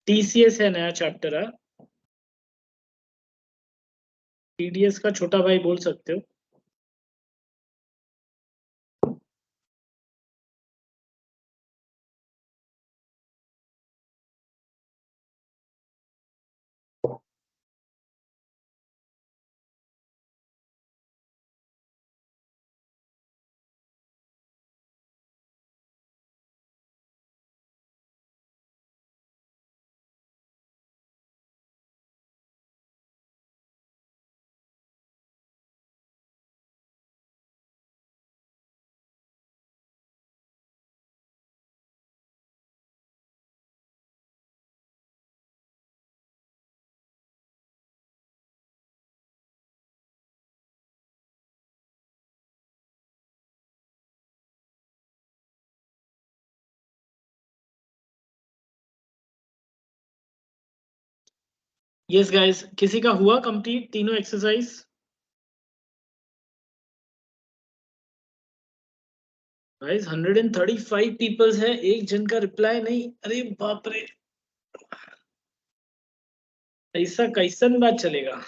TCS है, नया चैप्टर है। टीडीएस का छोटा भाई बोल सकते हो। यस गाइस, किसी का हुआ कंप्लीट तीनों एक्सरसाइज? गाइस 135 पीपल्स है, एक जन का रिप्लाई नहीं। अरे बाप रे, ऐसा कैसन बात चलेगा?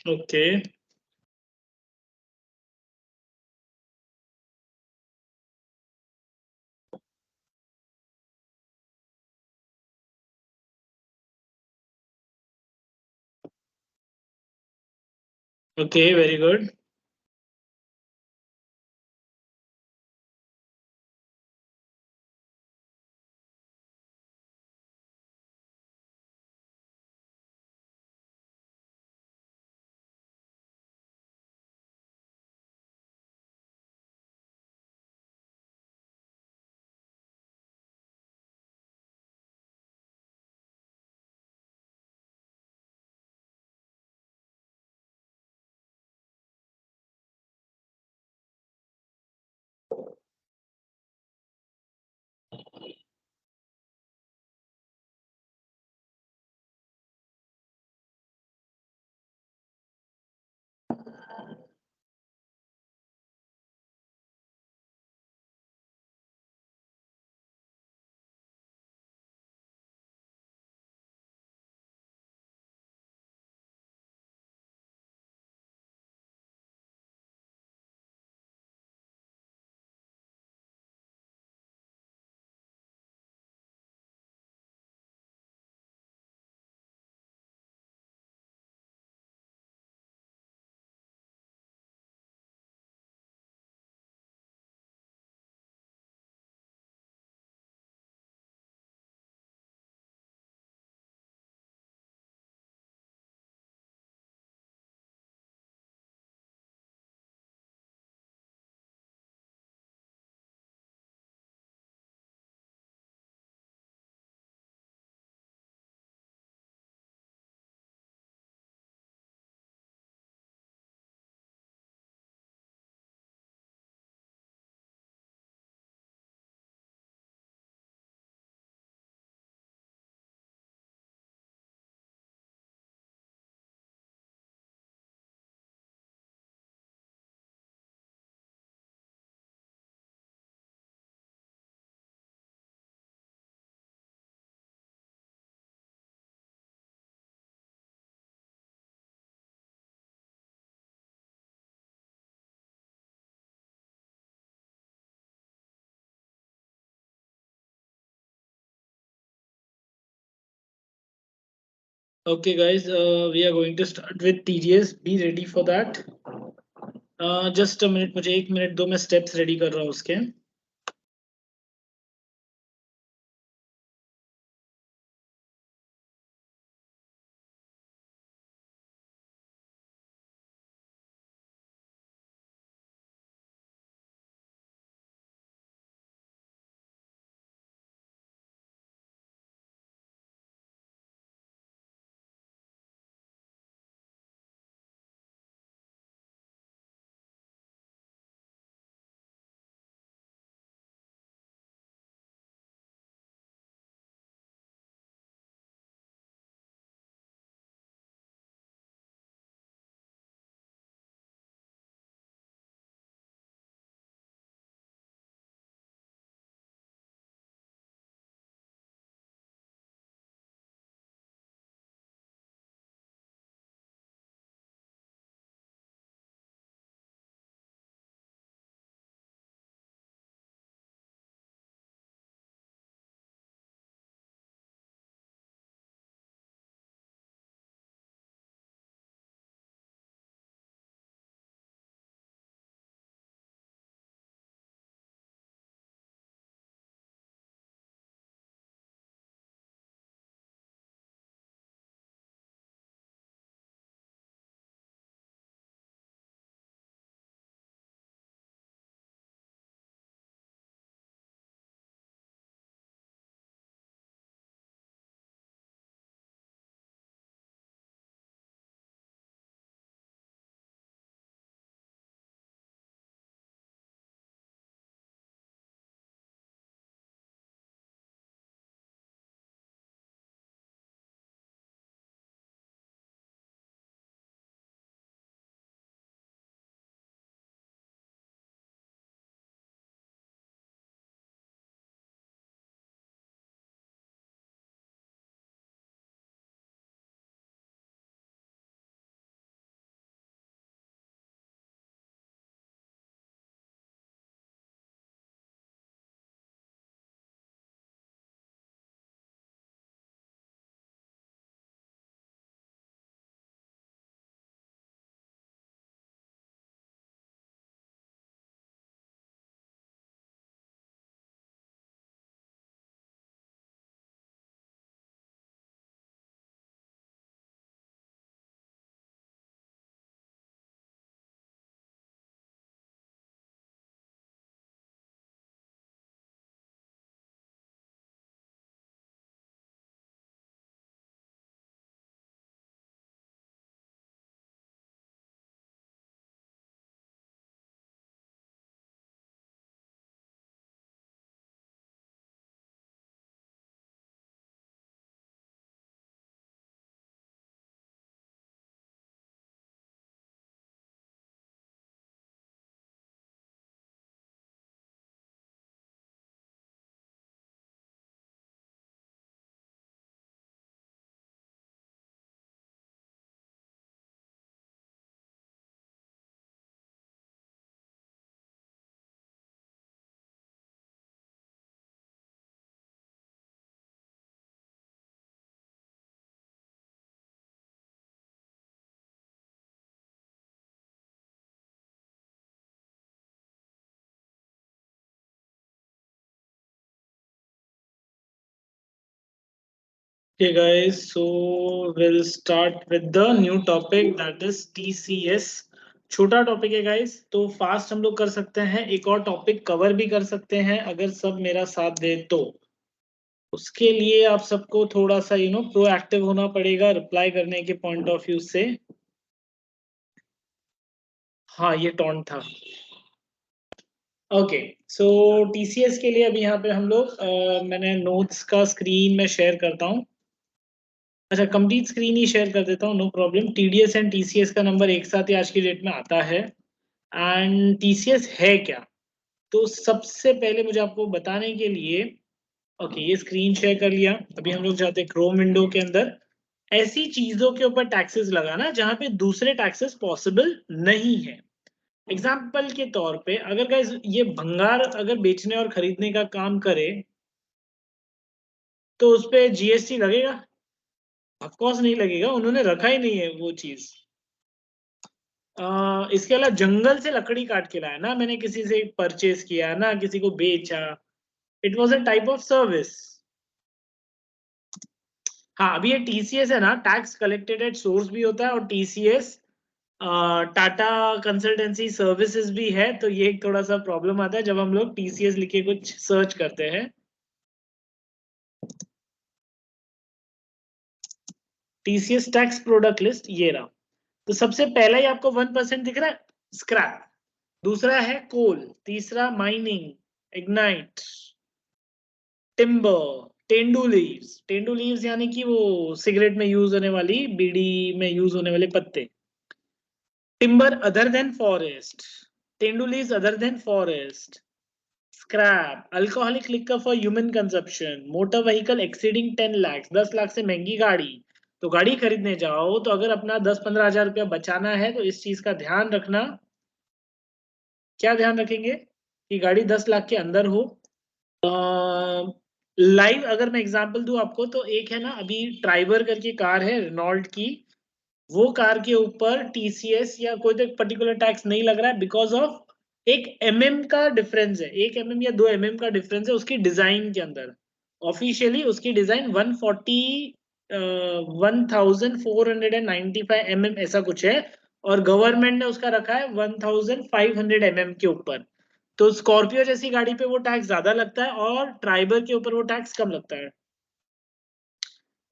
Okay okay, very good. Okay guys, we are going to start with TDS, be ready for that. Just a minute, मुझे 1 मिनट दो, मैं स्टेप्स रेडी कर रहा हूँ उसके। Okay guys, so we'll start with the new topic that is TCS. छोटा topic है guys, तो फास्ट हम लोग कर सकते हैं, एक और टॉपिक कवर भी कर सकते हैं अगर सब मेरा साथ दे तो। उसके लिए आप सबको थोड़ा सा प्रोएक्टिव होना पड़ेगा रिप्लाई करने के पॉइंट ऑफ व्यू से। हाँ, ये टॉन्ट था। ओके, सो टीसीएस के लिए अभी यहाँ पे हम लोग मैंने नोट्स का स्क्रीन में शेयर करता हूँ। अच्छा, कंप्लीट स्क्रीन ही शेयर कर देता हूँ, no problem. TDS and TCS का नंबर एक साथ ही आज की डेट में आता है। एंड टीसीएस है क्या, तो सबसे पहले मुझे आपको बताने के लिए, ओके ये स्क्रीन शेयर कर लिया। अभी हम लोग जाते हैं क्रोम विंडो के अंदर। ऐसी चीजों के ऊपर टैक्सेस लगाना जहां पे दूसरे टैक्सेस पॉसिबल नहीं है। एग्जाम्पल के तौर पे अगर गाइस ये भंगार अगर बेचने और खरीदने का काम करे तो उस पे जीएसटी लगेगा? ऑफकोर्स नहीं लगेगा, उन्होंने रखा ही नहीं है वो चीज। इसके अलावा जंगल से लकड़ी काट के लाया ना, मैंने किसी से परचेज किया ना किसी को बेचा। It was a type of service. हाँ, अभी ये टीसीएस है ना, टैक्स कलेक्टेड एट सोर्स भी होता है, और टीसीएस टाटा कंसल्टेंसी सर्विसेज भी है। तो ये एक थोड़ा सा प्रॉब्लम आता है जब हम लोग टीसीएस लिखे कुछ सर्च करते हैं। टीसीएस टैक्स प्रोडक्ट लिस्ट ये रहा। तो सबसे पहला ही आपको 1% दिख रहा है, स्क्रैप। दूसरा है कोल, तीसरा mining, ignite, timber, tendu leaves यानी कि वो सिगरेट में यूज होने वाली, बीड़ी में यूज होने वाले पत्ते। Timber other than forest, tendu leaves other than forest, scrap, alcoholic liquor for human consumption, motor vehicle exceeding 10 lakh, 10 lakh से महंगी गाड़ी। तो गाड़ी खरीदने जाओ तो अगर अपना 10-15 हजार रुपया बचाना है तो इस चीज का ध्यान रखना। क्या ध्यान रखेंगे कि गाड़ी 10 लाख के अंदर हो। लाइव अगर मैं एग्जांपल दूं आपको, तो एक है ना अभी ट्राइबर करके कार है रेनॉल्ट की, वो कार के ऊपर टीसीएस या कोई तो पर्टिकुलर टैक्स नहीं लग रहा है बिकॉज ऑफ एक एमएम का डिफरेंस है, 1 mm या 2 mm का डिफरेंस है उसकी डिजाइन के अंदर। ऑफिशियली उसकी डिजाइन 1495 mm ऐसा कुछ है, और गवर्नमेंट ने उसका रखा है 1500 mm के ऊपर। तो स्कॉर्पियो जैसी गाड़ी पे वो टैक्स ज्यादा लगता है और ट्राइबर के ऊपर वो टैक्स कम लगता है।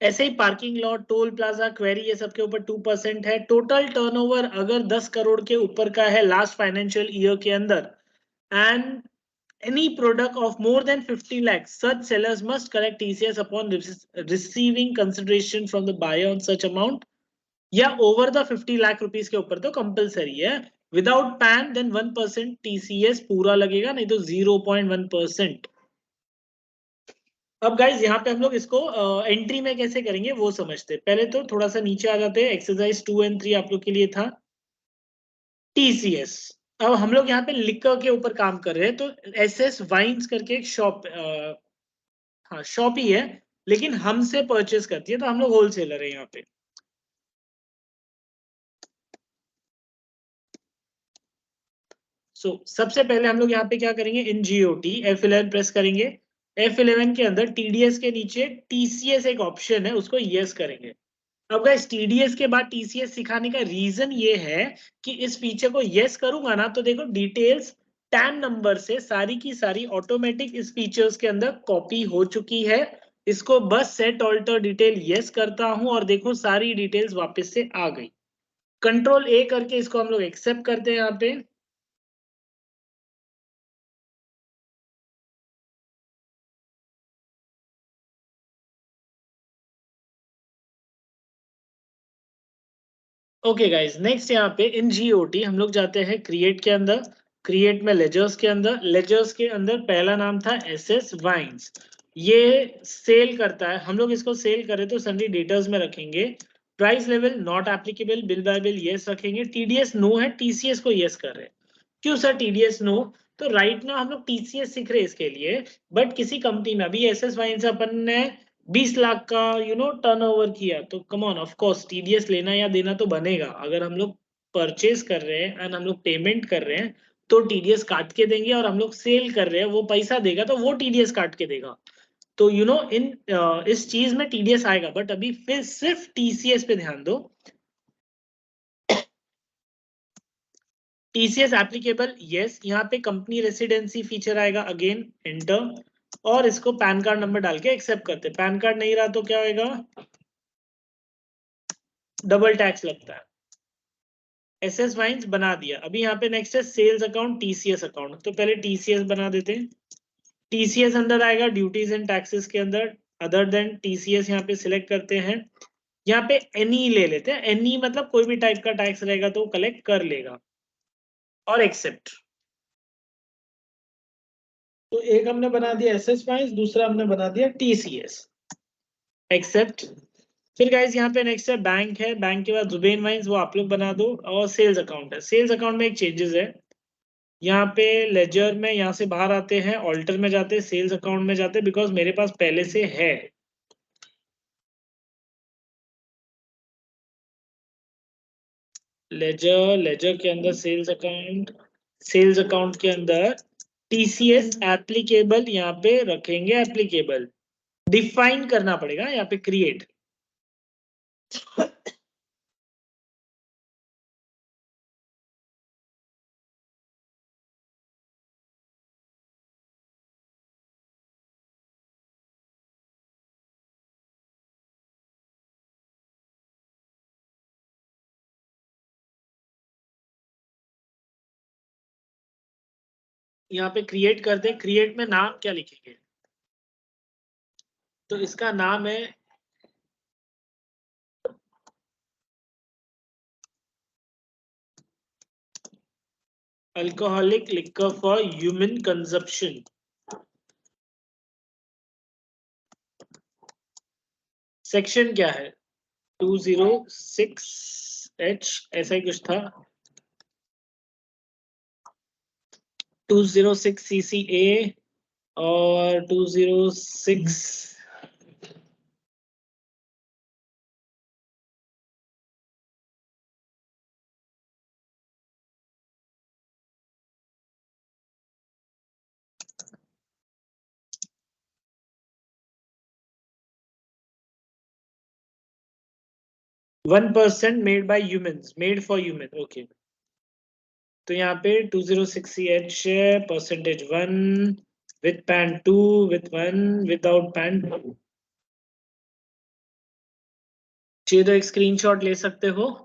ऐसे ही parking lot, toll plaza, query, ये सब के ऊपर 2% है। टोटल टर्नओवर अगर 10 करोड़ के ऊपर का है लास्ट फाइनेंशियल ईयर के अंदर, and any product of more than 50 lakhs, such sellers must collect TCS upon receiving consideration from the buyer on such amount, या ओवर द 50 लाख रुपीस के ऊपर तो कंपलसरी है। विदाउट पैन देन 1% टीसीएस पूरा लगेगा, नहीं तो 0.1%। अब गाइज यहाँ पे हम लोग इसको एंट्री में कैसे करेंगे वो समझते हैं। पहले तो थोड़ा सा नीचे आ जाते हैं, एक्सरसाइज 2 और 3 आप लोग के लिए था। टीसीएस, अब हम लोग यहाँ पे लिकर के ऊपर काम कर रहे हैं, तो एसएस वाइन्स करके एक शॉप, हाँ शॉप ही है लेकिन हमसे परचेस करती है, तो हम लोग होलसेलर है यहाँ पे। सबसे पहले हम लोग यहाँ पे क्या करेंगे, इन जीओटी F11 प्रेस करेंगे। F11 के अंदर टीडीएस के नीचे टीसीएस एक ऑप्शन है, उसको यस करेंगे। अब गाइस टीडीएस के बाद टीसीएस सिखाने का रीजन ये है कि इस फीचर को यस करूंगा ना तो देखो डिटेल्स टैन नंबर से सारी की सारी ऑटोमेटिक इस फीचर्स के अंदर कॉपी हो चुकी है। इसको बस सेट ऑल्टर डिटेल यस करता हूं और देखो सारी डिटेल्स वापस से आ गई। कंट्रोल ए करके इसको हम लोग एक्सेप्ट करते हैं यहाँ पे। ओके गाइस, नेक्स्ट यहाँ पे इन जीओटी हम लोग जाते हैं क्रिएट के अंदर। क्रिएट में लेजर्स के अंदर, लेजर्स के अंदर पहला नाम था एसएस वाइन्स। ये सेल करता है, हम लोग इसको सेल करें तो सन्डी डेटर्स में रखेंगे। Price level not applicable, bill by bill yes रखेंगे। टीडीएस नो है, टीसीएस को यस कर रहे हैं। क्यों सर टीडीएस नो? तो राइट ना हम लोग टीसीएस सीख रहे हैं इसके लिए, बट किसी कंपनी में अभी एसएस वाइन्स अपन ने 20 लाख का टर्नओवर किया तो come on, of course TDS लेना या देना तो बनेगा। अगर हम लोग परचेज कर रहे हैं एंड हम लोग पेमेंट कर रहे हैं तो टीडीएस काट के देंगे, और हम लोग सेल कर रहे हैं वो पैसा देगा तो वो टीडीएस काट के देगा। तो इन इस चीज में टीडीएस आएगा, बट अभी फिर सिर्फ टीसीएस पे ध्यान दो। TCS applicable, yes. यहाँ पे कंपनी रेसिडेंसी फीचर आएगा, अगेन एंटर, और इसको पैन कार्ड नंबर डाल के एक्सेप्ट करते। पैन कार्ड नहीं रहा तो क्या होगा, डबल टैक्स लगता है। एसएस वाइन्स बना दिया। अभी यहाँ पे नेक्स्ट है सेल्स अकाउंट, टीसीएस अकाउंट। तो पहले टीसीएस बना देते हैं। टीसीएस अंदर आएगा ड्यूटीज एंड टैक्सेस के अंदर, अदर देन टीसीएस यहाँ पे सिलेक्ट करते हैं। यहाँ पे एनी ले लेते हैं, एनी मतलब कोई भी टाइप का टैक्स रहेगा तो कलेक्ट कर लेगा, और एक्सेप्ट। तो एक हमने बना दिया एसएस वाइन्स, दूसरा हमने बना दिया टीसीएस, एक्सेप्ट। फिर गाइस यहाँ पे नेक्स्ट है बैंक है, बैंक के बाद जुबेन वाइन्स, वो आप लोग बना दो। और सेल्स अकाउंट है, सेल्स अकाउंट में एक चेंजेस है। यहाँ पे लेजर में यहाँ से बाहर आते हैं, ऑल्टर में जाते हैं, सेल्स अकाउंट में जाते हैं, बिकॉज मेरे पास पहले से है। लेजर, लेजर के अंदर सेल्स अकाउंट, सेल्स अकाउंट के अंदर टीसीएस एप्लीकेबल यहाँ पे रखेंगे, एप्लीकेबल डिफाइन करना पड़ेगा यहाँ पे, क्रिएट। यहाँ पे क्रिएट करते हैं, क्रिएट में नाम क्या लिखेंगे, तो इसका नाम है alcoholic liquor for human consumption. Section क्या है, 206H, ऐसा ही कुछ था, 206CCA और 206 1% made by humans, made for human, okay. तो यहाँ पे 206CH %1 with pan 2 with 1 without pan 2। चाहिए तो एक स्क्रीनशॉट ले सकते हो।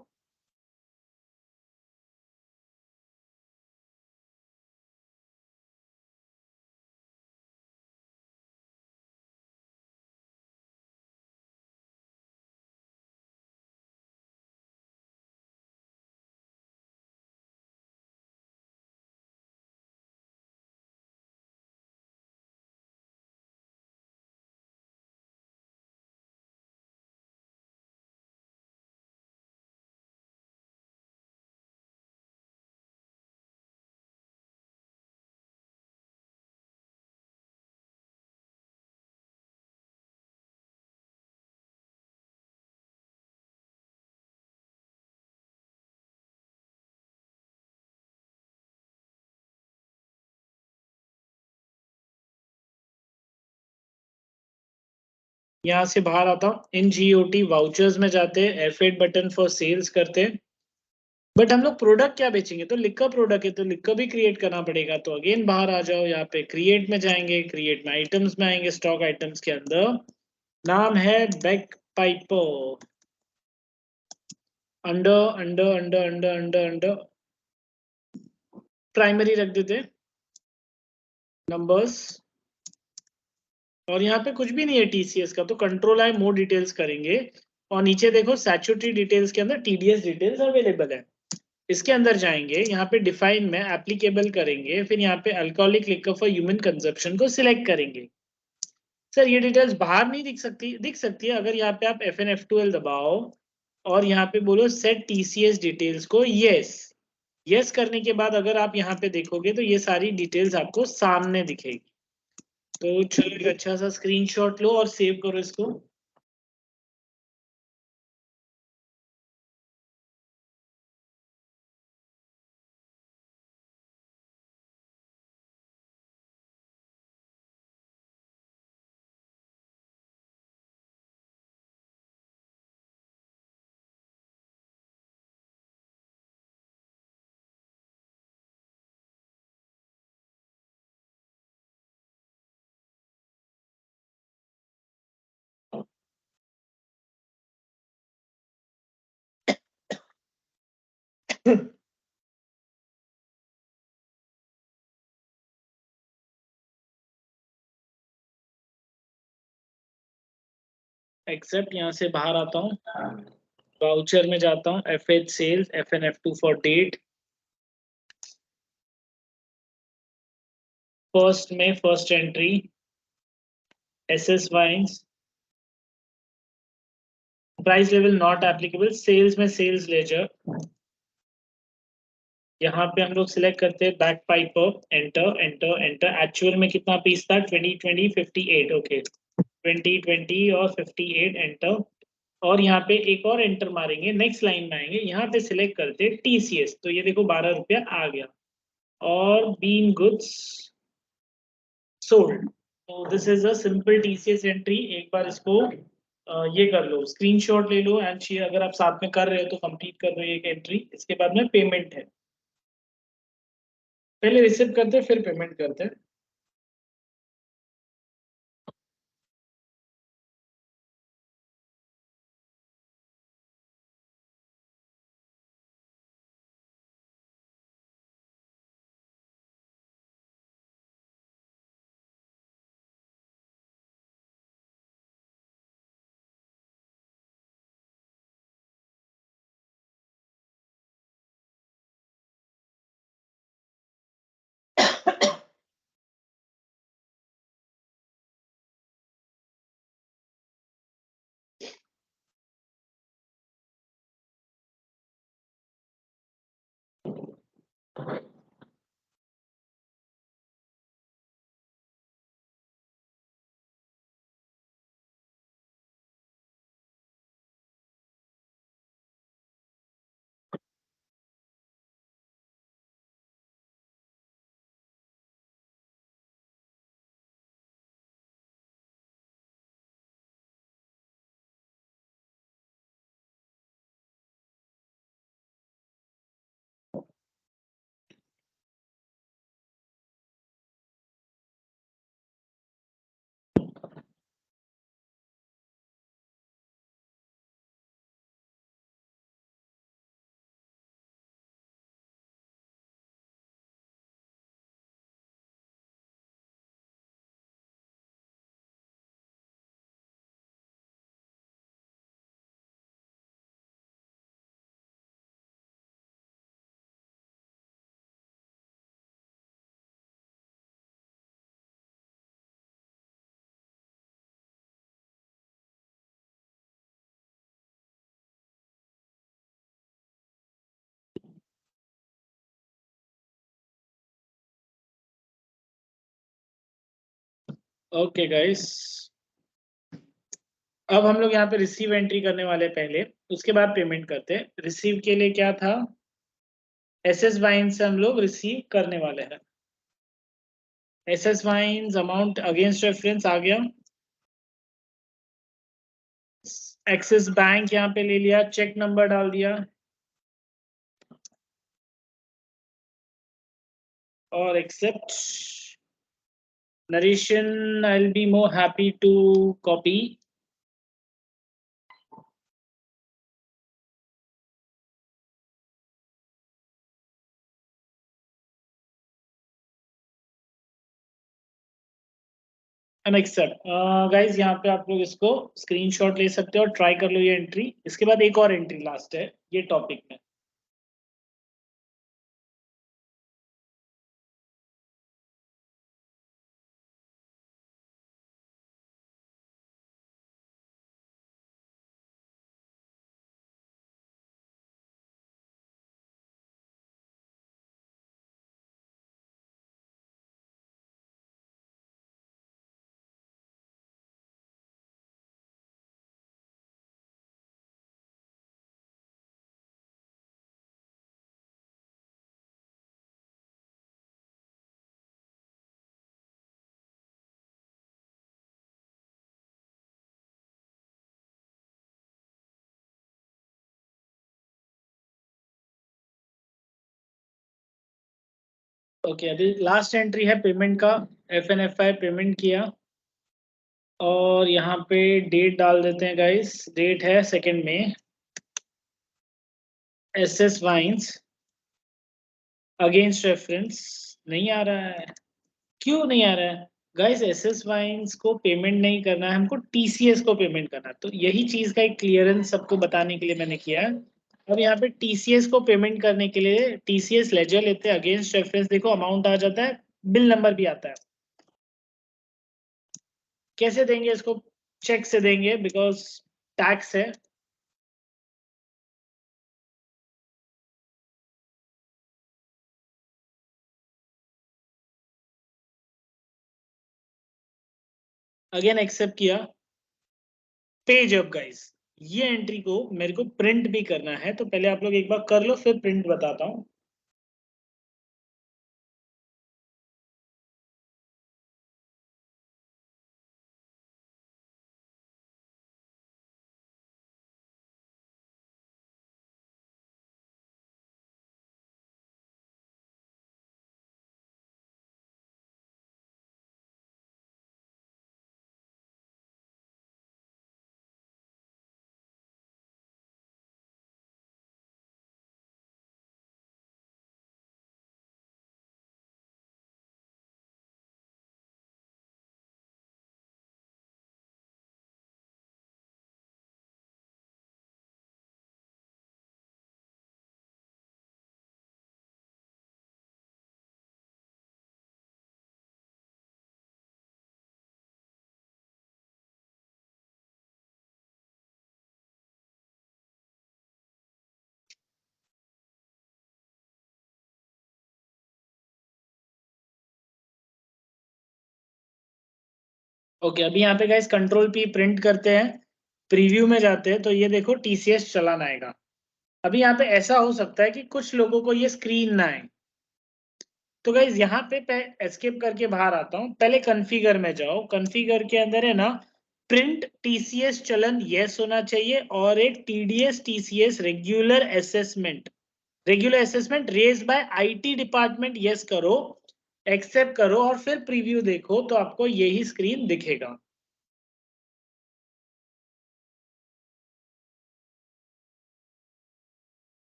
यहाँ से बाहर आता हूँ, NGOT वाउचर्स में जाते हैं, F8 बटन फॉर सेल्स करते हैं। बट हम लोग प्रोडक्ट क्या बेचेंगे, तो लिक्का प्रोडक्ट है, तो लिक्का भी क्रिएट करना पड़ेगा। तो अगेन बाहर आ जाओ, यहाँ पे क्रिएट में जाएंगे, क्रिएट में आइटम्स में आएंगे, स्टॉक आइटम्स के अंदर नाम है back Piper, under under under under under under primary रख देते, नंबर्स। और यहाँ पे कुछ भी नहीं है टीसीएस का, तो कंट्रोल आई मोर डिटेल्स करेंगे। और नीचे देखो स्टैट्यूटरी डिटेल्स के अंदर टीडीएस डिटेल्स अवेलेबल है। इसके अंदर जाएंगे, यहाँ पे डिफाइन में एप्लीकेबल करेंगे, फिर यहाँ पे alcoholic liquor for human consumption को सिलेक्ट करेंगे। सर ये डिटेल्स बाहर नहीं दिख सकती, दिख सकती है अगर यहाँ पे आप FN F12 दबाओ और यहाँ पे बोलो सेट टीसीएस डिटेल्स को यस। यस करने के बाद अगर आप यहाँ पे देखोगे तो ये सारी डिटेल्स आपको सामने दिखेगी। तो चलो एक अच्छा सा स्क्रीनशॉट लो और सेव करो इसको। एक्सेप्ट, यहाँ से बाहर आता हूँ, वाउचर में जाता हूँ, FH sales, FNF2 for date, first में first entry SS wines, price level not applicable, sales में सेल्स लेजर, यहाँ पे हम लोग सिलेक्ट करते हैं Bagpiper, enter enter enter, actual में कितना पीस था, 2020 58, ओके 2020 और 58, एंटर, और यहाँ पे एक और एंटर मारेंगे, नेक्स्ट लाइन में आएंगे, यहाँ पे सिलेक्ट करते हैं TCS, तो ये देखो 12 रुपया आ गया, और बीन गुड्स सोल्ड। तो this is a simple TCS entry. एक बार इसको ये कर लो, स्क्रीनशॉट ले लो एंड शेयर, अगर आप साथ में कर रहे हो तो कंप्लीट कर रहे हो एक एंट्री। इसके बाद में पेमेंट है, पहले रिसीव करते फिर पेमेंट करते। ओके गाइस, अब हम लोग यहाँ पे रिसीव एंट्री करने वाले पहले, उसके बाद पेमेंट करते हैं। रिसीव के लिए क्या था, SS वाइन से हम लोग रिसीव करने वाले हैं। SS wines amount against reference आ गया, एक्सिस बैंक यहाँ पे ले लिया, चेक नंबर डाल दिया, और accept narration. I will be more happy to copy, and accept. Guys यहाँ पे आप लोग इसको स्क्रीनशॉट ले सकते हो और ट्राई कर लो ये एंट्री। इसके बाद एक और एंट्री लास्ट है ये टॉपिक में। ओके अभी लास्ट एंट्री है पेमेंट का, FNFI पेमेंट किया, और यहाँ पे डेट डाल देते हैं गाइस, डेट है 2 मई। SS वाइन्स अगेंस्ट रेफरेंस नहीं आ रहा है, क्यों नहीं आ रहा है? गाइस एसएस वाइन्स को पेमेंट नहीं करना है, हमको टीसीएस को पेमेंट करना है। तो यही चीज का एक क्लियरेंस सबको बताने के लिए मैंने किया है। अब यहाँ पे टीसीएस को पेमेंट करने के लिए टीसीएस लेजर लेते हैं, अगेंस्ट रेफरेंस देखो अमाउंट आ जाता है, बिल नंबर भी आता है। कैसे देंगे इसको? चेक से देंगे, बिकॉज टैक्स है। अगेन एक्सेप्ट किया, पेज अप गाइस। ये एंट्री को मेरे को प्रिंट भी करना है, तो पहले आप लोग एक बार कर लो, फिर प्रिंट बताता हूँ। ओके, अभी यहाँ पे गाइस कंट्रोल पी प्रिंट करते हैं, प्रीव्यू में जाते हैं, तो ये देखो टीसीएस चलान आएगा। अभी यहाँ पे ऐसा हो सकता है कि कुछ लोगों को ये स्क्रीन ना आए, तो गाइज यहाँ पे एस्केप करके बाहर आता हूँ, पहले कॉन्फ़िगर में जाओ, कॉन्फ़िगर के अंदर है ना प्रिंट टीसीएस चलन यस होना चाहिए, और एक TDS TCS regular assessment raise by IT department yes करो, एक्सेप्ट करो, और फिर प्रीव्यू देखो तो आपको यही स्क्रीन दिखेगा।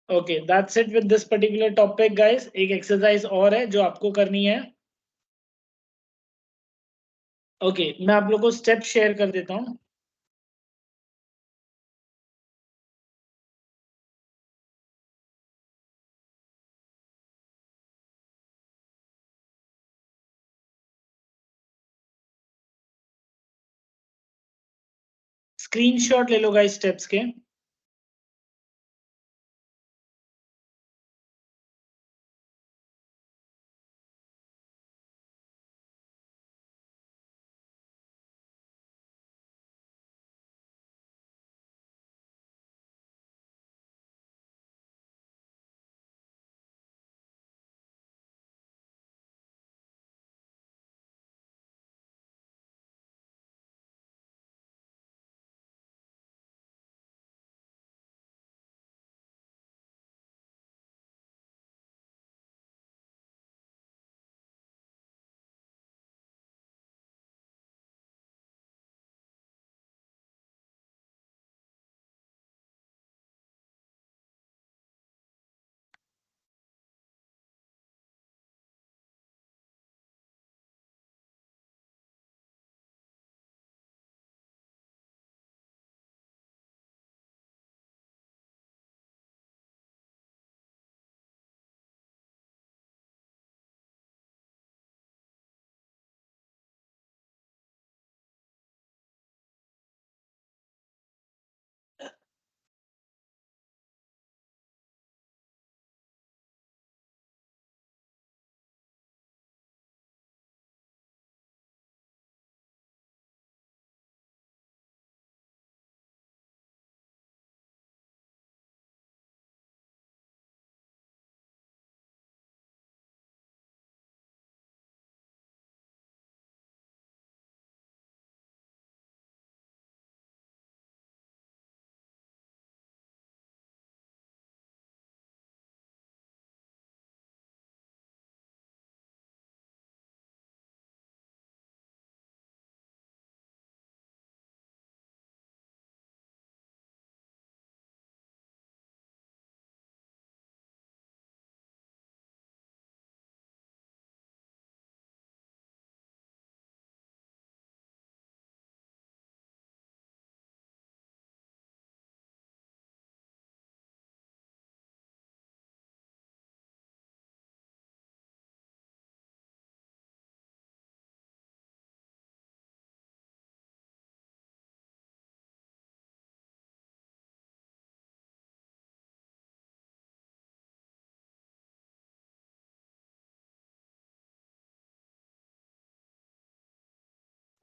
Okay, that's it with this particular topic guys. एक एक्सरसाइज और है जो आपको करनी है। ओके, मैं आप लोगों को स्टेप शेयर कर देता हूँ। स्क्रीनशॉट ले लो गाइस स्टेप्स के।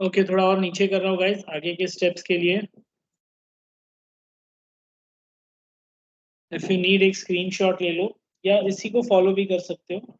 ओके, थोड़ा और नीचे कर रहा हूँ गाइस आगे के स्टेप्स के लिए। इफ यू नीड एक स्क्रीनशॉट ले लो या इसी को फॉलो भी कर सकते हो।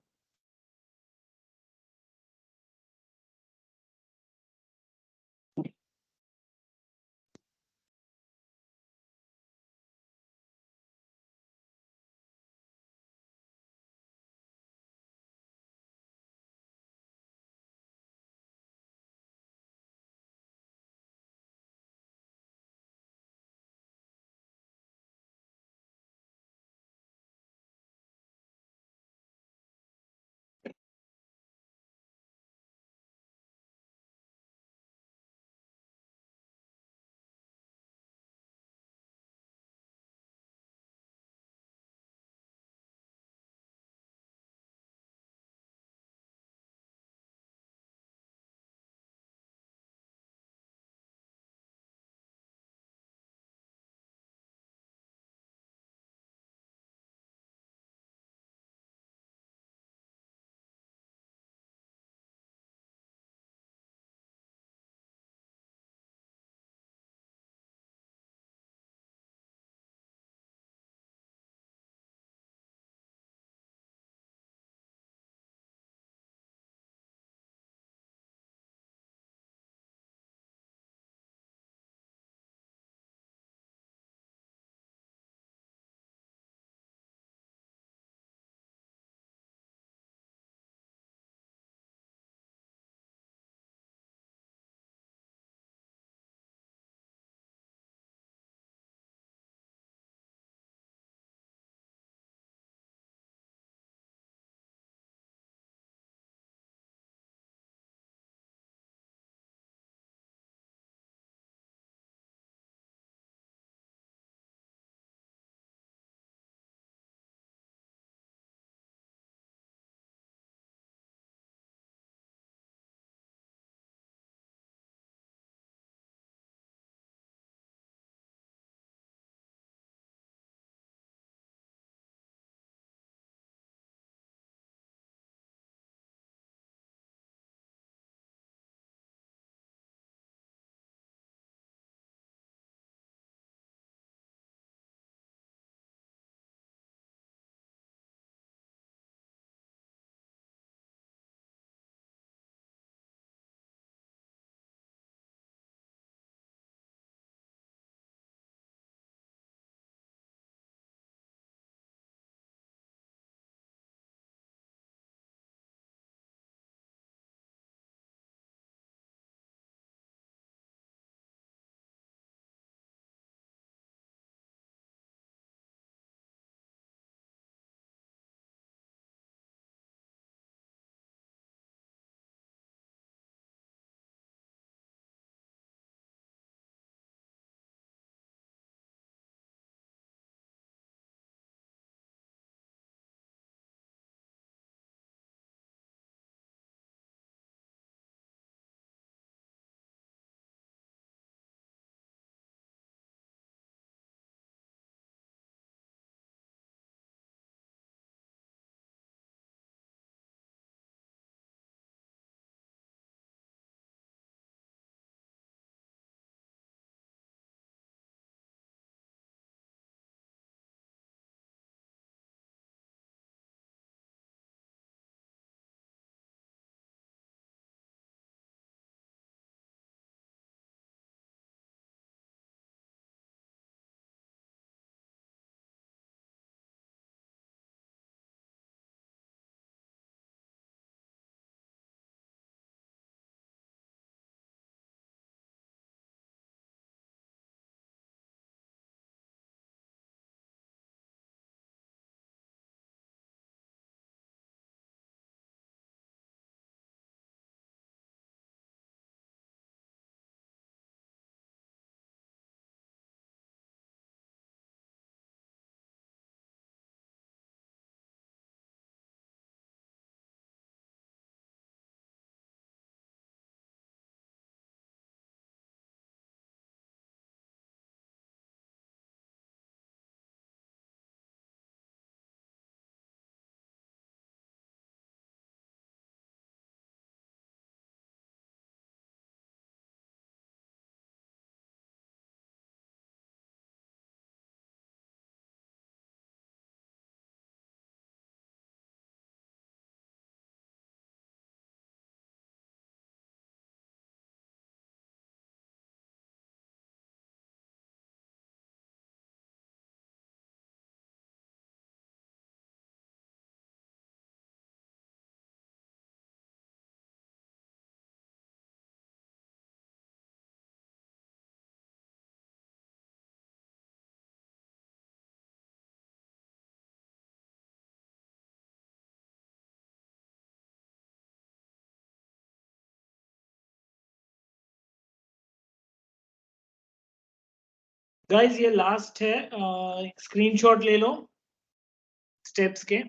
गाइस ये लास्ट है, स्क्रीनशॉट ले लो स्टेप्स के।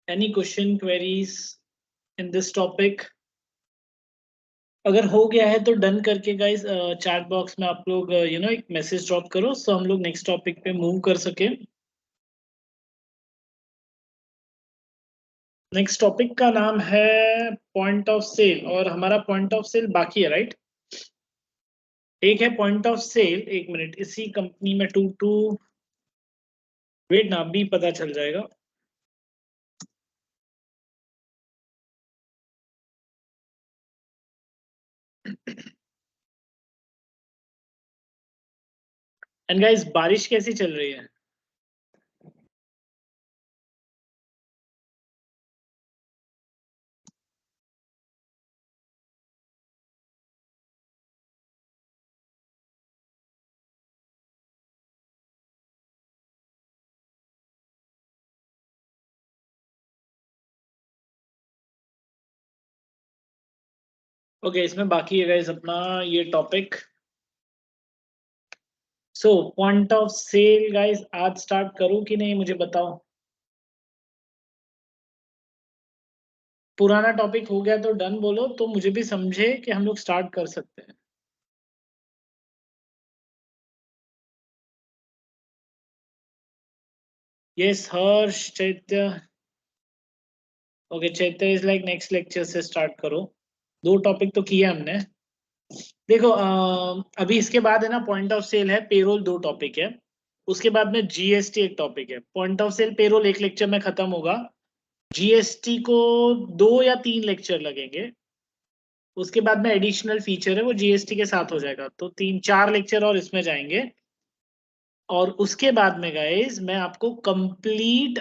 Any question, queries in this topic? अगर हो गया है तो डन करके गाइस चैट बॉक्स में आप लोग एक मैसेज ड्रॉप करो, सो हम लोग नेक्स्ट टॉपिक पे मूव कर सके। नेक्स्ट टॉपिक का नाम है पॉइंट ऑफ सेल, और हमारा पॉइंट ऑफ सेल बाकी है, राइट? एक है पॉइंट ऑफ सेल, एक मिनट, इसी कंपनी में टू टू, वेट ना, अभी पता चल जाएगा। एंड गाइस, बारिश कैसी चल रही है? ओके, इसमें बाकी है गाइस अपना ये topic. So point of sale guys, आज स्टार्ट करूं कि नहीं, मुझे बताओ। पुराना टॉपिक हो गया तो डन बोलो, तो मुझे भी समझे कि हम लोग स्टार्ट कर सकते हैं। यस हर्ष, चैत्य। ओके, चैत्य इज लाइक नेक्स्ट लेक्चर से स्टार्ट करो। दो टॉपिक तो किया हमने। देखो अभी इसके बाद है ना, पॉइंट ऑफ सेल है, पेरोल दो टॉपिक है। उसके बाद में जीएसटी एक टॉपिक है। पॉइंट ऑफ सेल पेरोल एक लेक्चर में खत्म होगा। जीएसटी को 2 या 3 लेक्चर लगेंगे। उसके बाद में एडिशनल फीचर है, वो जीएसटी के साथ हो जाएगा, तो 3-4 लेक्चर और इसमें जाएंगे। और उसके बाद में गाइस मैं आपको कंप्लीट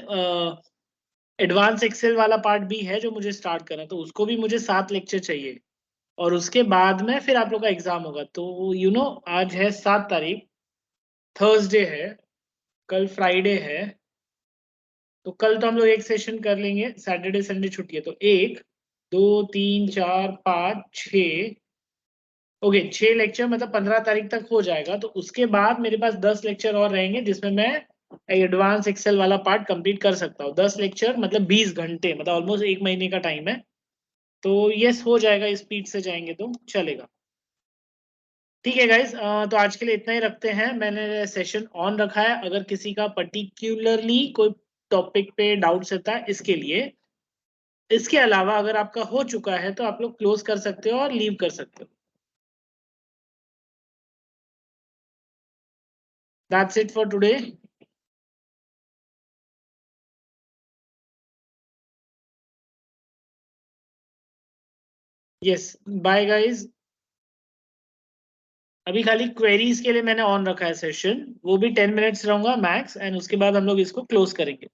एडवांस एक्सेल वाला पार्ट भी है जो मुझे स्टार्ट करना है, तो उसको भी मुझे 7 लेक्चर चाहिए। और उसके बाद में फिर आप लोग का एग्जाम होगा, तो आज है 7 तारीख, थर्सडे है, कल फ्राइडे है। तो कल तो हम लोग एक सेशन कर लेंगे, सैटरडे संडे छुट्टी है, तो 1, 2, 3, 4, 5, 6। ओके, 6 लेक्चर मतलब 15 तारीख तक हो जाएगा। तो उसके बाद मेरे पास 10 लेक्चर और रहेंगे, जिसमें मैं एडवांस एक्सेल वाला पार्ट कंप्लीट कर सकता हूँ। 10 लेक्चर मतलब 20 घंटे, मतलब ऑलमोस्ट एक महीने का टाइम है। तो यस, हो जाएगा, स्पीड से जाएंगे तो चलेगा। ठीक है गाइज, तो आज के लिए इतना ही रखते हैं। मैंने सेशन ऑन रखा है, अगर किसी का पर्टिकुलरली कोई टॉपिक पे डाउट्स रहता है इसके लिए। इसके अलावा अगर आपका हो चुका है तो आप लोग क्लोज कर सकते हो और लीव कर सकते हो। That's it for today. Yes, bye guys. अभी खाली क्वेरीज के लिए मैंने ऑन रखा है सेशन, वो भी 10 मिनट्स रहूंगा मैक्स, एंड उसके बाद हम लोग इसको क्लोज करेंगे।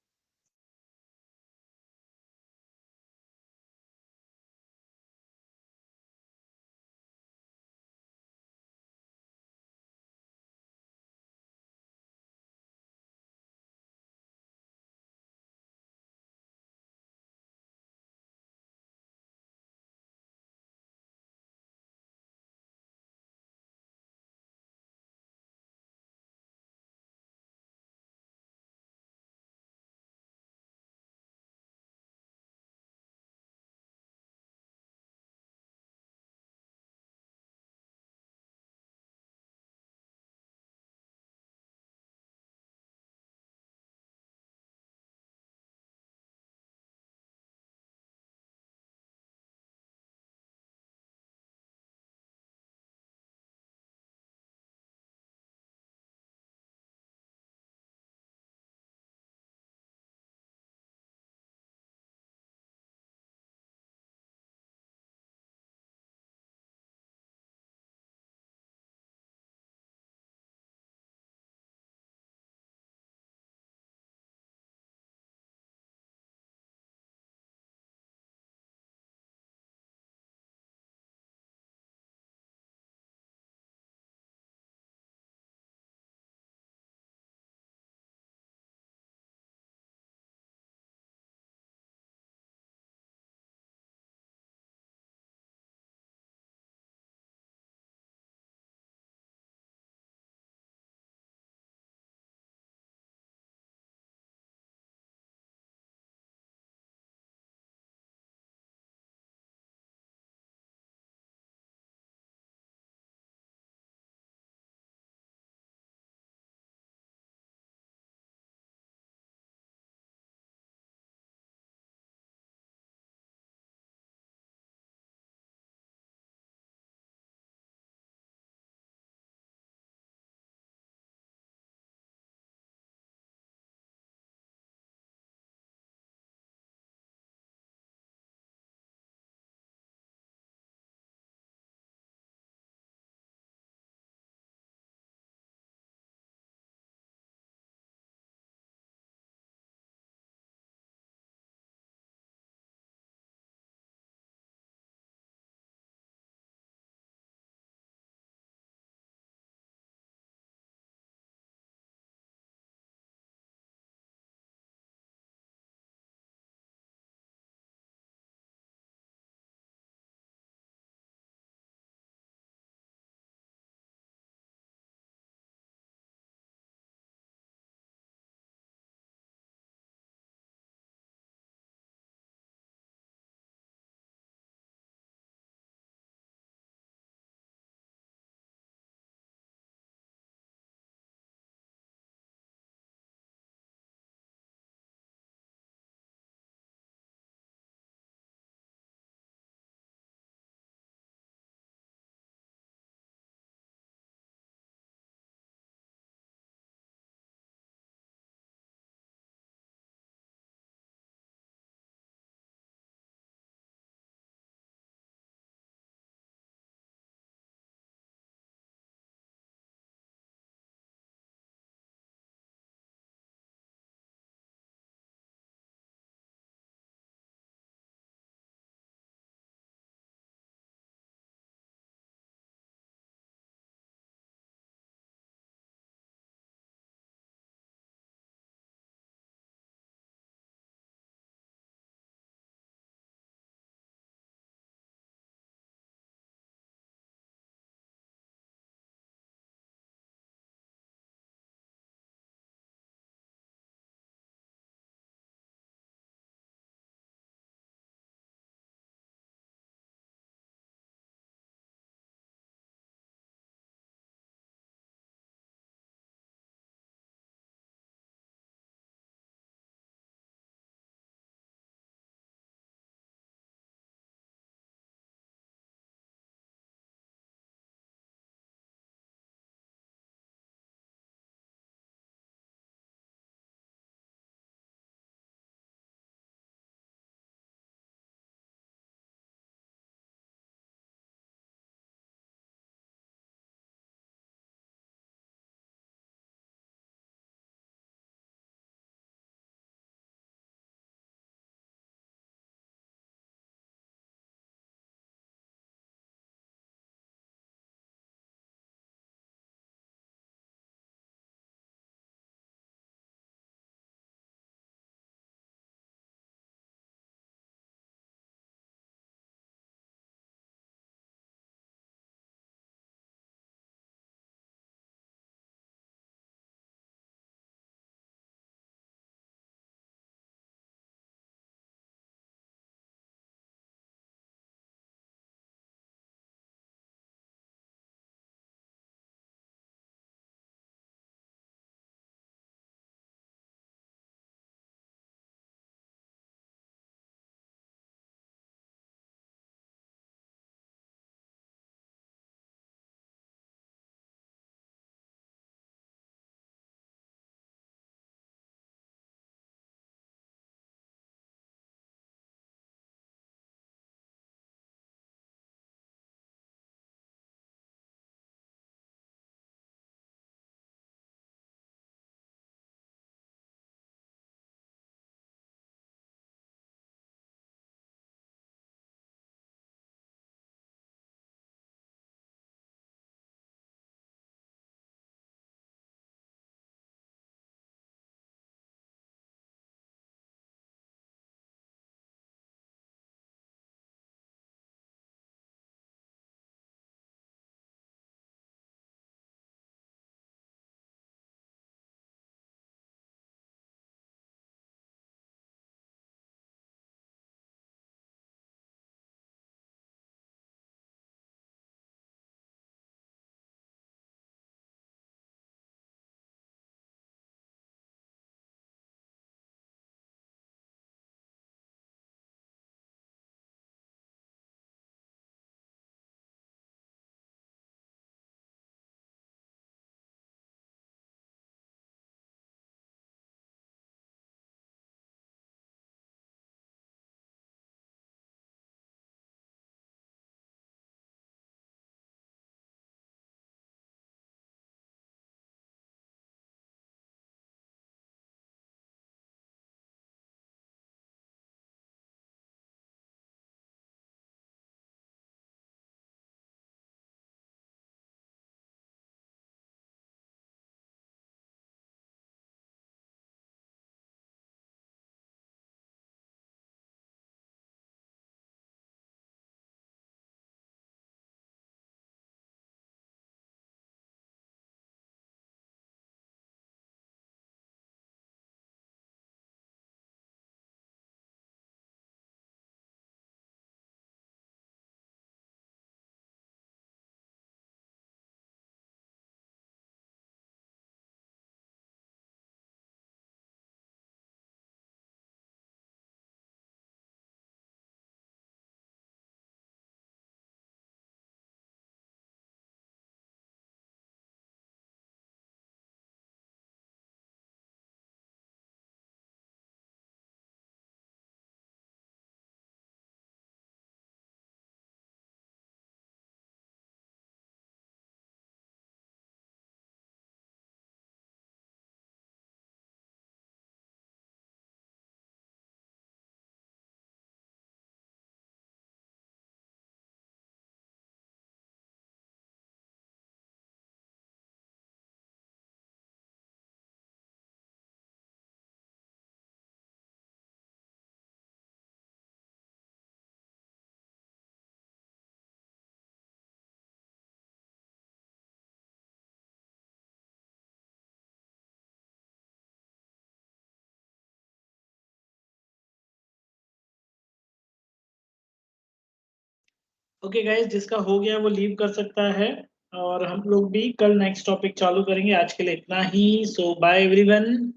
ओके गाइस, जिसका हो गया वो लीव कर सकता है, और हम लोग भी कल नेक्स्ट टॉपिक चालू करेंगे। आज के लिए इतना ही। So bye everyone.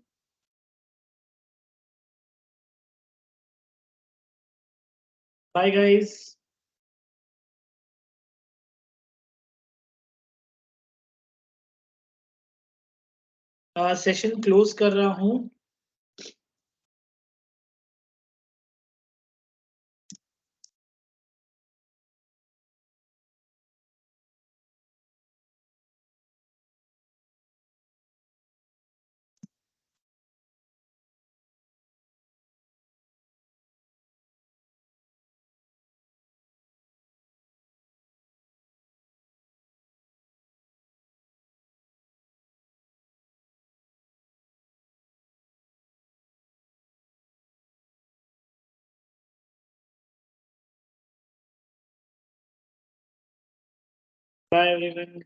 Bye guys. Session close कर रहा हूँ। Bye everyone.